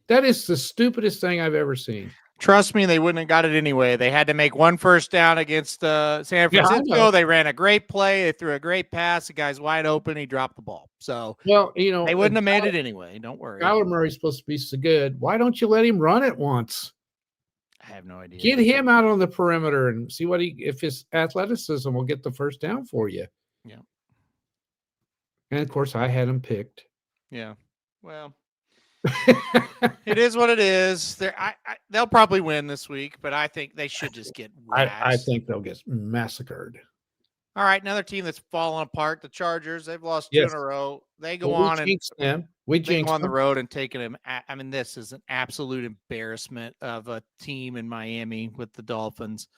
That is the stupidest thing I've ever seen. Trust me, they wouldn't have got it anyway. They had to make 1 first down against San Francisco. They ran a great play. They threw a great pass. The guy's wide open. He dropped the ball. So, they wouldn't have made it anyway. Don't worry. Kyler Murray's supposed to be so good. Why don't you let him run it once? I have no idea. Get him out on the perimeter and see if his athleticism will get the first down for you. Yeah. And of course, I had him picked. Yeah. Well, it is what it is. They'll probably win this week, but I think they should just get I think they'll get massacred. All right, another team that's fallen apart, the Chargers. They've lost 2 in a row. They go on and we jinx on the road and taking them. I mean, this is an absolute embarrassment of a team in Miami with the Dolphins.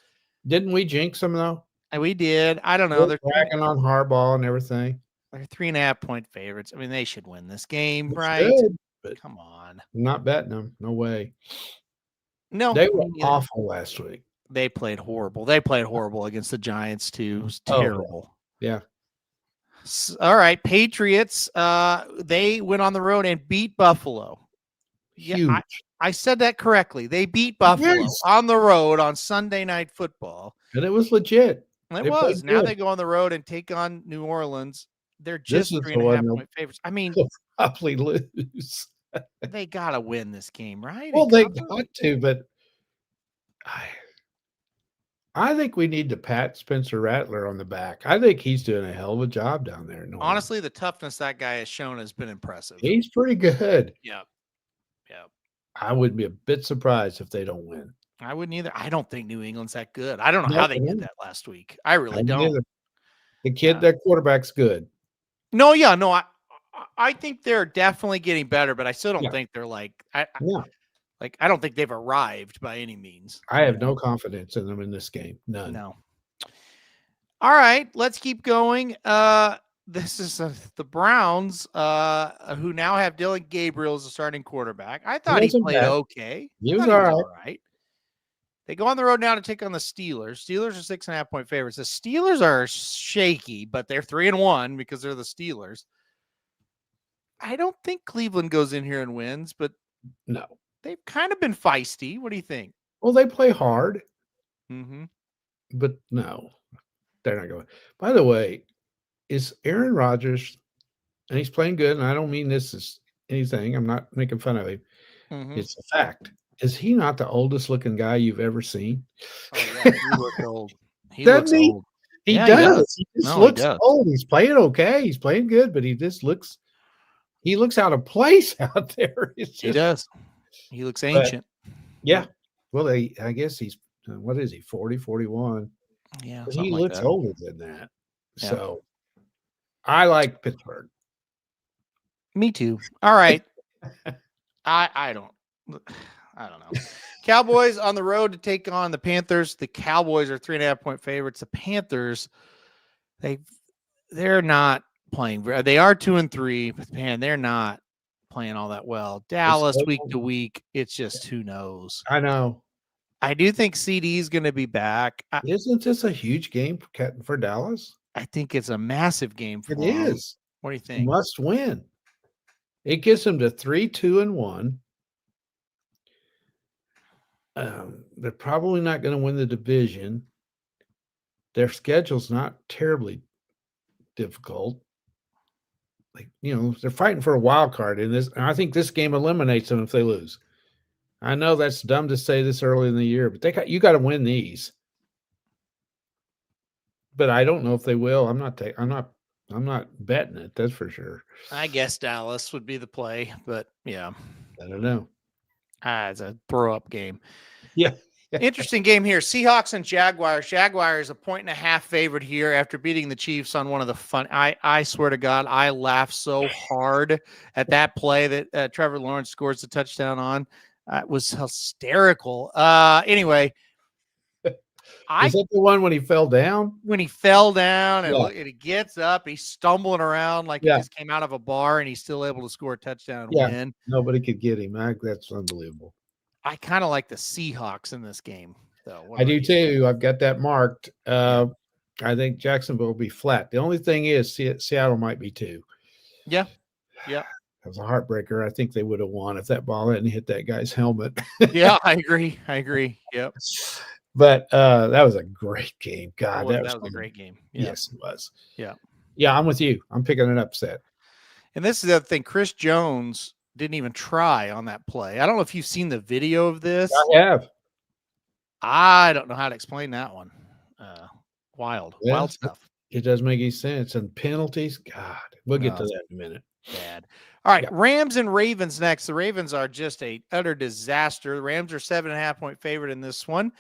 Didn't we jinx them though? And we did. I don't know. They're bragging on Harbaugh and everything. They're 3.5-point favorites. I mean, they should win this game, right? But come on. I'm not betting them. No way. No. They were awful last week. They played horrible. They played horrible against the Giants, too. It was terrible. Yeah. All right. Patriots, they went on the road and beat Buffalo. Huge. Yeah, I said that correctly. They beat Buffalo on the road on Sunday Night Football. And it was legit. It was. Now they go on the road and take on New Orleans. They're just 3.5-point favorites. I mean, probably lose. They got to win this game, right? Well, they got to, but I think we need to pat Spencer Rattler on the back. I think he's doing a hell of a job down there. Honestly, the toughness that guy has shown has been impressive. He's pretty good. Yeah. I would be a bit surprised if they don't win. I wouldn't either. I don't think New England's that good. I don't know how they did that last week. I really don't. Either. The kid, their quarterback's good. No, I think they're definitely getting better, but I still don't think they're like I don't think they've arrived by any means. I have no confidence in them in this game. None. No. All right, let's keep going. The this is the Browns, who now have Dylan Gabriel as a starting quarterback. I thought he wasn't played bad. okay. He I was thought all right. all right. They go on the road now to take on the Steelers. Steelers are 6.5-point favorites. The Steelers are shaky, but they're 3-1 because they're the Steelers. I don't think Cleveland goes in here and wins, but No. they've kind of been feisty. What do you think? Well, they play hard, Mm-hmm. but no, they're not going. By the way, is Aaron Rodgers, and he's playing good, and I don't mean this as anything. I'm not making fun of him. Mm-hmm. It's a fact. Is he not the oldest looking guy you've ever seen? Oh, yeah, he looks old. He Doesn't looks he? old. He Yeah, does. He just No, he looks does. old. He's playing okay. He's playing good, but he looks out of place out there. It's He just, does. He looks ancient. yeah. Well, I guess he's, what is he, 40, 41? Yeah, But something he like looks that. older than that. Yeah. So I like Pittsburgh. Me too. All right. I don't know. Cowboys on the road to take on the Panthers. The Cowboys are 3.5-point favorites. The Panthers, they're not playing. They are 2-3, but man, they're not playing all that well. Dallas week to week, it's just who knows. I know. I do think CD is going to be back. Isn't this a huge game for Dallas? I think it's a massive game for It them. is. What do you think? Must win. It gets them to 3-2-1. They're probably not going to win the division. Their schedule's not terribly difficult. Like, they're fighting for a wild card in this. And I think this game eliminates them if they lose. I know that's dumb to say this early in the year, but you got to win these. But I don't know if they will. I'm not betting it. That's for sure. I guess Dallas would be the play, but yeah. I don't know. It's a throw up game. Yeah. Interesting game here. Seahawks and Jaguars. Jaguars a 1.5 favorite here after beating the Chiefs on one of the fun. I swear to God, I laughed so hard at that play that Trevor Lawrence scores the touchdown on. It was hysterical. Anyway, Is that the one when he fell down? When he fell down and, Yeah. and he gets up, he's stumbling around like he just came out of a bar, and he's still able to score a touchdown and win. Nobody could get him. That's unbelievable. I kind of like the Seahawks in this game, though. I do too. I've got that marked. I think Jacksonville will be flat. The only thing is Seattle might be too. Yeah. Yeah. That was a heartbreaker. I think they would have won if that ball hadn't hit that guy's helmet. Yeah, I agree. Yep. But that was a great game. God, that was a great game. Yeah. Yes, it was. Yeah. Yeah, I'm with you. I'm picking an upset. And this is the other thing. Chris Jones didn't even try on that play. I don't know if you've seen the video of this. I have. I don't know how to explain that one. Wild stuff. It doesn't make any sense. And penalties, God, we'll get to that in a minute. Bad. All right, Rams and Ravens next. The Ravens are just a utter disaster. The Rams are 7.5-point favorite in this one.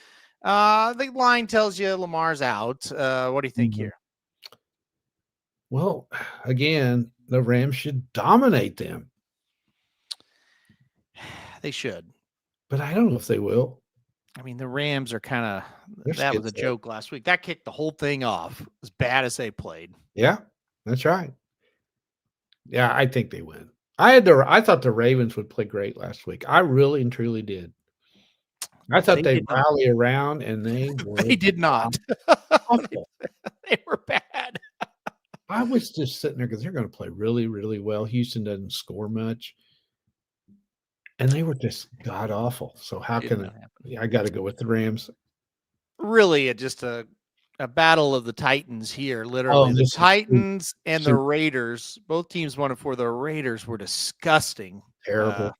The line tells you Lamar's out. What do you think here? Well, again, the Rams should dominate them. They should. But I don't know if they will. I mean, the Rams are kind of, that was a joke last week. That kicked the whole thing off as bad as they played. Yeah, that's right. Yeah, I think they win. I thought the Ravens would play great last week. I really and truly did. I thought they'd rally around, and they did not. They were bad. I was just sitting there because they're going to play really, really well. Houston doesn't score much. And they were just god awful. So how can I got to go with the Rams? Really, just a battle of the Titans here. Literally, the Titans and the Raiders. Both teams won it for the Raiders were disgusting, terrible.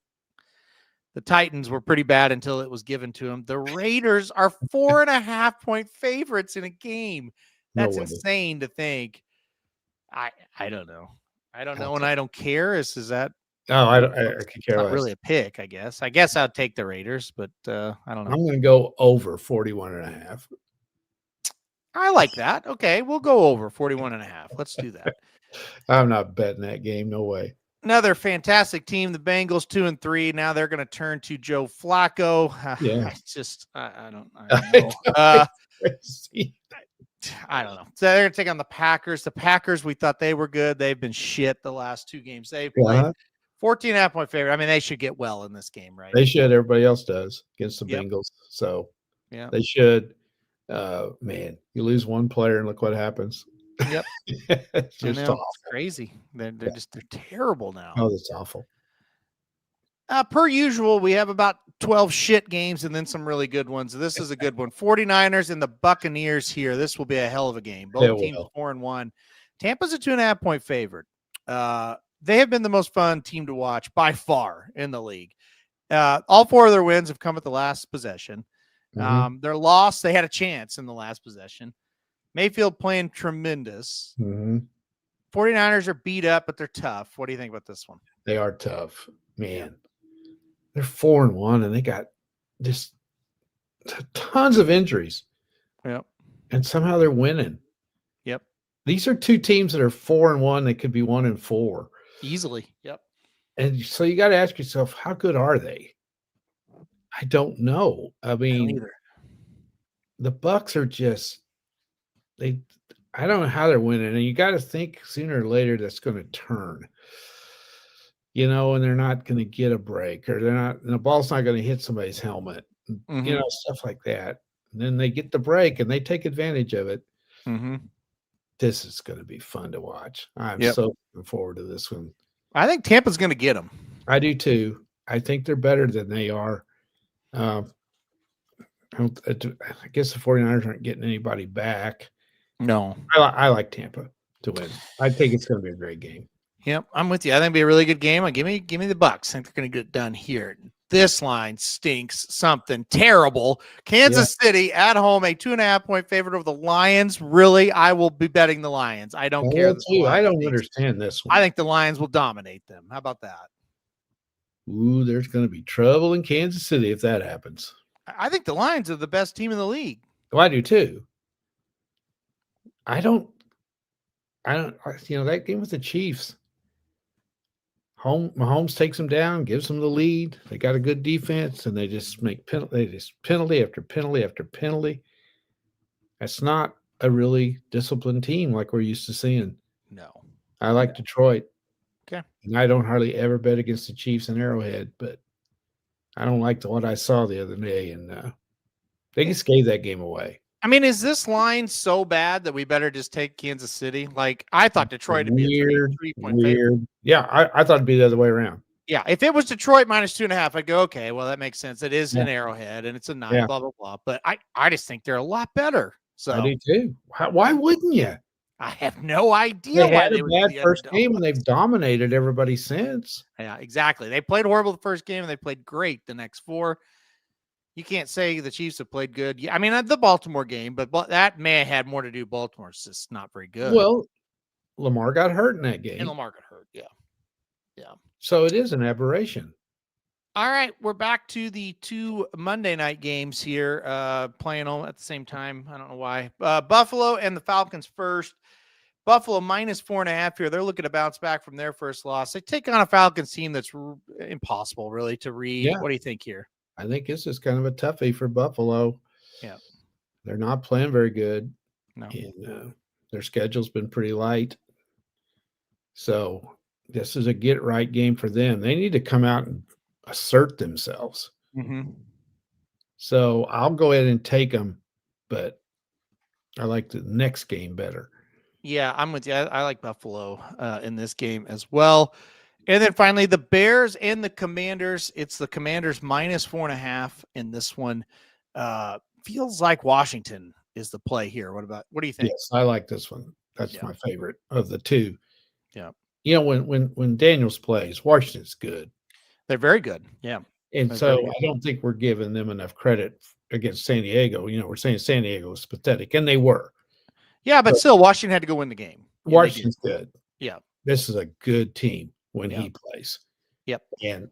The Titans were pretty bad until it was given to them. The Raiders are 4.5-point favorites in a game. That's insane to think. I don't know. I don't know, and I don't care. Is that? Oh, I could care less. Not really a pick, I guess. I guess I'd take the Raiders, but I don't know. I'm going to go over 41.5. I like that. Okay, we'll go over 41.5. Let's do that. I'm not betting that game. No way. Another fantastic team. The Bengals 2-3. Now they're going to turn to Joe Flacco. Yeah. I don't know. I don't know. So they're going to take on the Packers. The Packers, we thought they were good. They've been shit the last 2 games they've played. Uh-huh. 14.5-point favorite. I mean, they should get well in this game, right? They should. Everybody else does against the Yep. Bengals. So Yeah. they should. Man, you lose one player and look what happens. Yep. It's I just know. awful. It's crazy. They're terrible now. Oh, that's awful. Per usual, we have about 12 shit games and then some really good ones. This is a good one. 49ers and the Buccaneers here. This will be a hell of a game. Both teams 4-1. Tampa's a 2.5-point favorite. They have been the most fun team to watch by far in the league. All 4 of their wins have come at the last possession. Their loss, they had a chance in the last possession. Mayfield playing tremendous. 49ers are beat up, but they're tough. What do you think about this one? They are tough, man. They're 4-1, and they got just tons of injuries. Yep. And somehow they're winning. Yep. These are 2 teams that are 4-1. They could be 1-4 easily. Yep. And so you got to ask yourself, how good are they? I don't know. I mean, the Bucks are just I don't know how they're winning, and you got to think sooner or later that's going to turn. And they're not going to get a break, or the ball's not going to hit somebody's helmet, stuff like that. And then they get the break and they take advantage of it. This is going to be fun to watch. I'm so looking forward to this one. I think Tampa's going to get them. I do too. I think they're better than they are. I guess the 49ers aren't getting anybody back. No. I like Tampa to win. I think it's going to be a great game. Yep, I'm with you. I think it'll be a really good game. Give me the Bucks. I think they're going to get it done here. This line stinks something terrible. Kansas City at home, a 2.5-point favorite over the Lions. Really, I will be betting the Lions. I don't care. I don't understand this one. I think the Lions will dominate them. How about that? Ooh, there's going to be trouble in Kansas City if that happens. I think the Lions are the best team in the league. Oh, I do too. I don't. That game with the Chiefs. Mahomes takes them down, gives them the lead. They got a good defense, and they just make penalty after penalty after penalty. That's not a really disciplined team like we're used to seeing. No. I like Detroit. Okay. And I don't hardly ever bet against the Chiefs in Arrowhead, but I don't like what I saw the other day, and they just gave that game away. I mean, is this line so bad that we better just take Kansas City? Like, I thought Detroit would be a 3-point favorite. Yeah, I thought it'd be the other way around. Yeah, if it was Detroit minus 2.5, I'd go, okay, well, that makes sense. It is an Arrowhead, and it's a 9, blah, blah, blah. But I just think they're a lot better. So I do too. Why wouldn't you? I have no idea why had they a bad first game, and they've dominated everybody since. Yeah, exactly. They played horrible the first game, and they played great the next 4. You can't say the Chiefs have played good. Yeah, I mean, the Baltimore game, but that may have had more to do. Baltimore's just not very good. Well, Lamar got hurt in that game. And Lamar got hurt, yeah. So it is an aberration. All right, we're back to the 2 Monday night games here, playing on at the same time. I don't know why. Buffalo and the Falcons first. Buffalo minus 4.5 here. They're looking to bounce back from their first loss. They take on a Falcons team that's impossible, really, to read. Yeah. What do you think here? I think this is kind of a toughie for Buffalo. Yeah. They're not playing very good. No. And their schedule's been pretty light. So this is a get-right game for them. They need to come out and assert themselves. So I'll go ahead and take them, but I like the next game better. Yeah, I'm with you. I like Buffalo in this game as well. And then finally, the Bears and the Commanders. It's the Commanders minus 4.5 in this one. Feels like Washington is the play here. What do you think? Yes, I like this one. That's my favorite of the 2. Yeah. When Daniels plays, Washington's good. They're very good. Yeah. And so I don't think we're giving them enough credit against San Diego. We're saying San Diego was pathetic, and they were. Yeah, but still, Washington had to go win the game. Washington's good. Yeah. This is a good team when he plays. Yep. And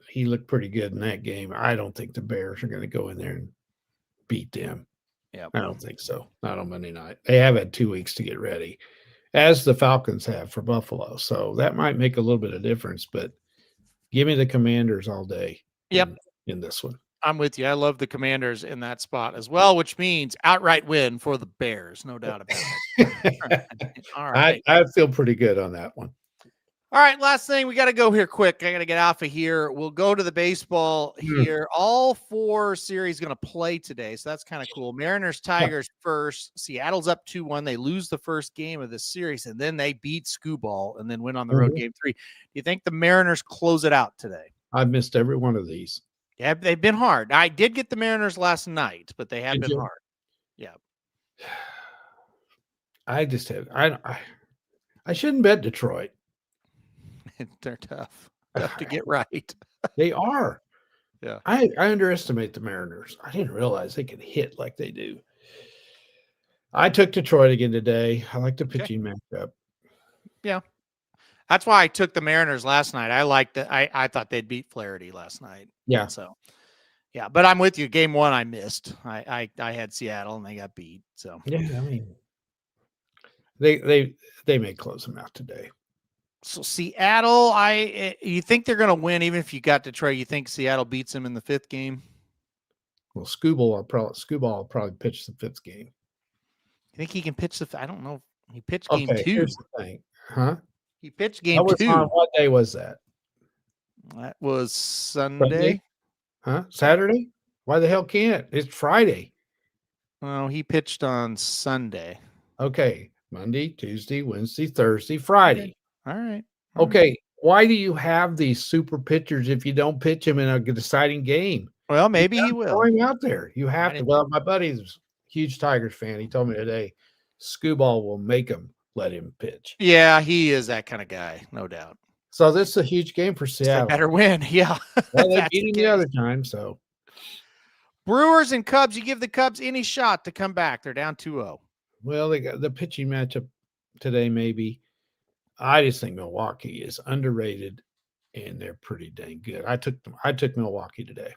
he looked pretty good in that game. I don't think the Bears are going to go in there and beat them. Yeah. I don't think so. Not on Monday night. They have had 2 weeks to get ready, as the Falcons have for Buffalo. So that might make a little bit of difference, but give me the Commanders all day. Yep. In this one. I'm with you. I love the Commanders in that spot as well, which means outright win for the Bears, no doubt about it. All right. I feel pretty good on that one. All right, last thing, we got to go here quick. I got to get off of here. We'll go to the baseball here. All 4 series going to play today, so that's kind of cool. Mariners, Tigers first. Seattle's up 2-1. They lose the first game of this series, and then they beat Skubal and then win on the road game 3. Do you think the Mariners close it out today? I've missed every one of these. Yeah, they've been hard. I did get the Mariners last night, but they have been hard. Yeah. I just had I shouldn't bet Detroit. They're tough to get right. They are. Yeah. I underestimate the Mariners. I didn't realize they could hit like they do. I took Detroit again today. I like the pitching matchup. Yeah. That's why I took the Mariners last night. I liked it. I thought they'd beat Flaherty last night. Yeah. So, yeah. But I'm with you. Game 1, I missed. I had Seattle and they got beat. So, yeah, I mean, they may close them out today. So Seattle, you think they're going to win even if you got Detroit? You think Seattle beats them in the 5th game? Well, Skubal will probably pitch the 5th game. You think he can pitch I don't know. He pitched game 2. Here's the thing. Huh? He pitched game 2. What day was that? That was Sunday. Huh? Saturday? Why the hell can't? It's Friday. Well, he pitched on Sunday. Okay. Monday, Tuesday, Wednesday, Thursday, Friday. All right. Okay. Why do you have these super pitchers if you don't pitch them in a deciding game? Well, maybe he will. Throw him out there. You have to. Well, my buddy's a huge Tigers fan. He told me today, Skubal will make him let him pitch. Yeah, he is that kind of guy, no doubt. So this is a huge game for Seattle. They better win. Yeah. Well, they beat him the other time. So Brewers and Cubs, you give the Cubs any shot to come back. They're down 2-0. Well, they got the pitching matchup today, maybe. I just think Milwaukee is underrated, and they're pretty dang good. I took Milwaukee today.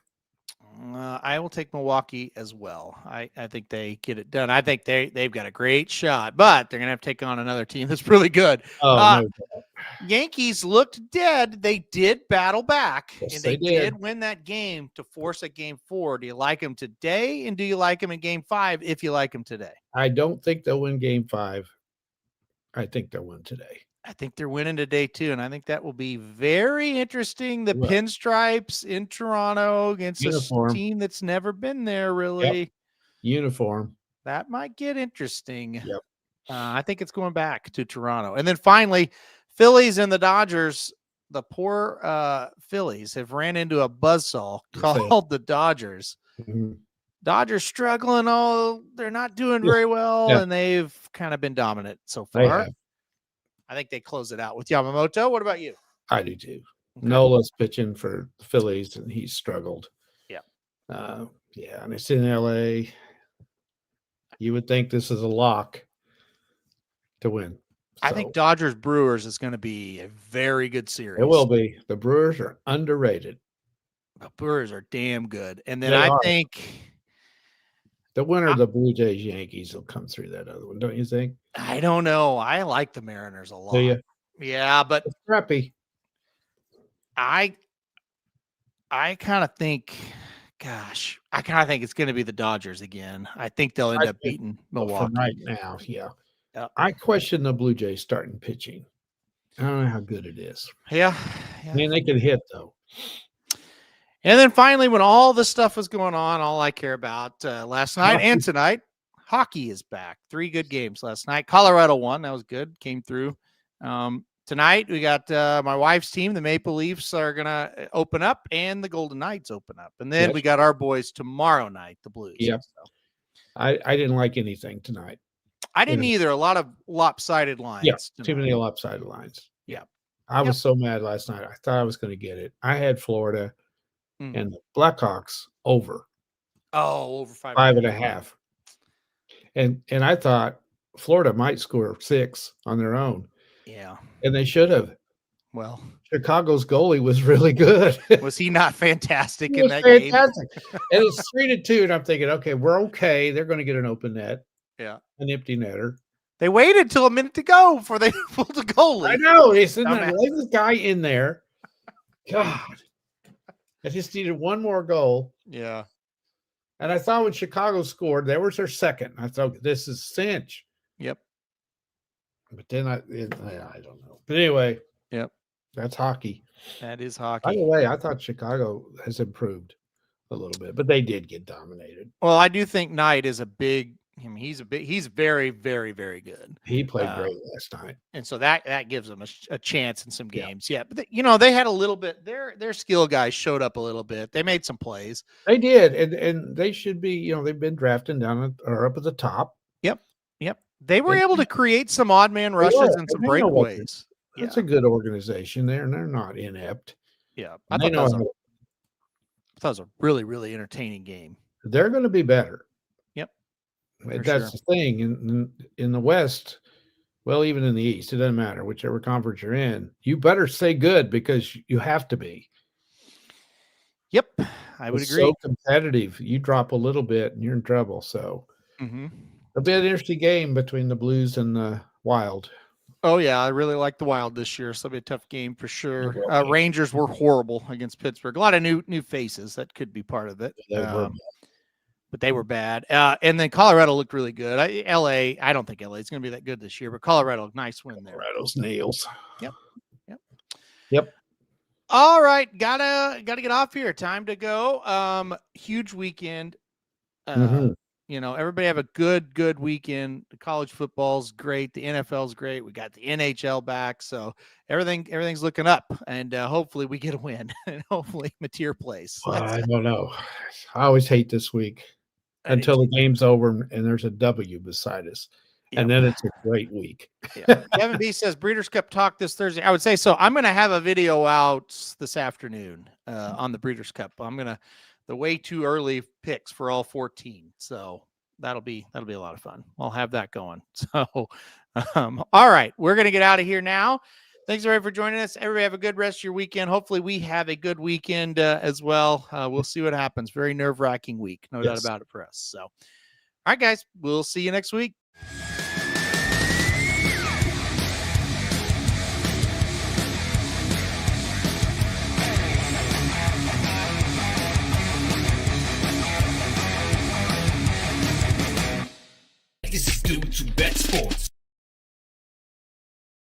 I will take Milwaukee as well. I think they get it done. I think they've got a great shot, but they're going to have to take on another team that's really good. No. Yankees looked dead. They did battle back, Yes, and they they did did win that game to force a game 4. Do you like them today, and do you like them in game 5 if you like them today? I don't think they'll win game 5. I think they'll win today. I think they're winning today too, and I think that will be very interesting. The Well, Pinstripes in Toronto against uniform. a team that's never been there, really. Uniform. That might get interesting. Yep. I think it's going back to Toronto. And then finally, Phillies and the Dodgers. The poor Phillies have ran into a buzzsaw called the Dodgers. Mhm. Dodgers struggling. Oh, they're not doing very well, and they've kind of been dominant so They far. have. I think they close it out with Yamamoto. What about you? I do too. Okay. Nola's pitching for the Phillies, and he's struggled. Yeah. Yeah, and it's in LA. You would think this is a lock to win. I think Dodgers Brewers is going to be a very good series. It will be. The Brewers are underrated. The Brewers are damn good. And then They I are. think The winner of the Blue Jays Yankees will come through that other one, don't you think? I don't know. I like the Mariners a lot. Do you? Yeah, but It's crappy. I kind of think, gosh, I kind of think it's going to be the Dodgers again. I think they'll end up beating Milwaukee. For right now, yeah. Yep. I question the Blue Jays starting pitching. I don't know how good it is. Yeah. I mean, they could hit, though. And then finally, when all this stuff was going on, all I care about last night and tonight, hockey is back. 3 good games last night. Colorado won. That was good. Came through. Tonight, we got my wife's team. The Maple Leafs are going to open up, and the Golden Knights open up. And then we got our boys tomorrow night, the Blues. Yep. So. I didn't like anything tonight. I didn't either. A lot of lopsided lines. Yeah, tonight. too many lopsided lines. Yeah. I was so mad last night. I thought I was going to get it. I had Florida and the Blackhawks over. Oh, over 5.5. And I thought Florida might score 6 on their own. Yeah. And they should have. Well, Chicago's goalie was really good. Was he not fantastic He in was that fantastic. game? And it's 3-2, and I'm thinking, okay, we're okay. They're going to get an open net. Yeah. An empty netter. They waited till a minute to go before they pulled the goalie. I know. He's in there. Dumbass. Leave this guy in there. God. I just needed one more goal. Yeah. And I thought when Chicago scored, there was their second. I thought this is cinch. Yep. But then I don't know. But anyway, Yep. that's hockey. That is By hockey. the way, I thought Chicago has improved a little bit, but they did get dominated. Well, I do think Knight is he's very, very, very good. He played great last night. And so that gives them a chance in some Yeah. games. Yeah. But they had a little bit, their skill guys showed up a little bit. They made some plays. They did. And they should be, they've been drafting down or up at the top. Yep. They were And- able to create some odd man rushes were. and some They know what breakaways. That's Yeah. a good organization there, and they're not inept. Yeah. I I thought know that was a really, really entertaining game. they're going to be better. Yep. That's the thing in the West. Well, even in the East, it doesn't matter whichever conference you're in. You better stay good because you have to be. Yep. I would It's agree. so competitive. You drop a little bit and you're in trouble. So Mm-hmm. it'll be an interesting game between the Blues and the Wild. Oh, yeah. I really like the Wild this year. So it'll be a tough game for sure. will be. Rangers were horrible against Pittsburgh. A lot of new faces. That could be part of it. But they were bad. And then Colorado looked really good. I don't think LA is going to be that good this year, but Colorado, nice win there. Colorado's nails. Yep. All right. Gotta get off here. Time to go. Huge weekend. Mhm. Everybody have a good weekend. The college football's great. The NFL's great. We got the NHL back. So everything's looking up, and hopefully we get a win and hopefully Mateer plays. I don't know. I always hate this week until the game's over and there's a W beside us. And then it's a great week. Yeah. Kevin B says Breeders' Cup talk this Thursday. I would say so. I'm going to have a video out this afternoon on the Breeders' Cup. I'm going to the way too early picks for all 14. So that'll be a lot of fun. I'll have that going. So, all right, we're going to get out of here now. Thanks everybody for joining us. Everybody have a good rest of your weekend. Hopefully we have a good weekend as well. We'll see what happens. Very nerve-wracking week. No doubt about it for us. So, all right, guys, we'll see you next week. This is due to Bet Sports.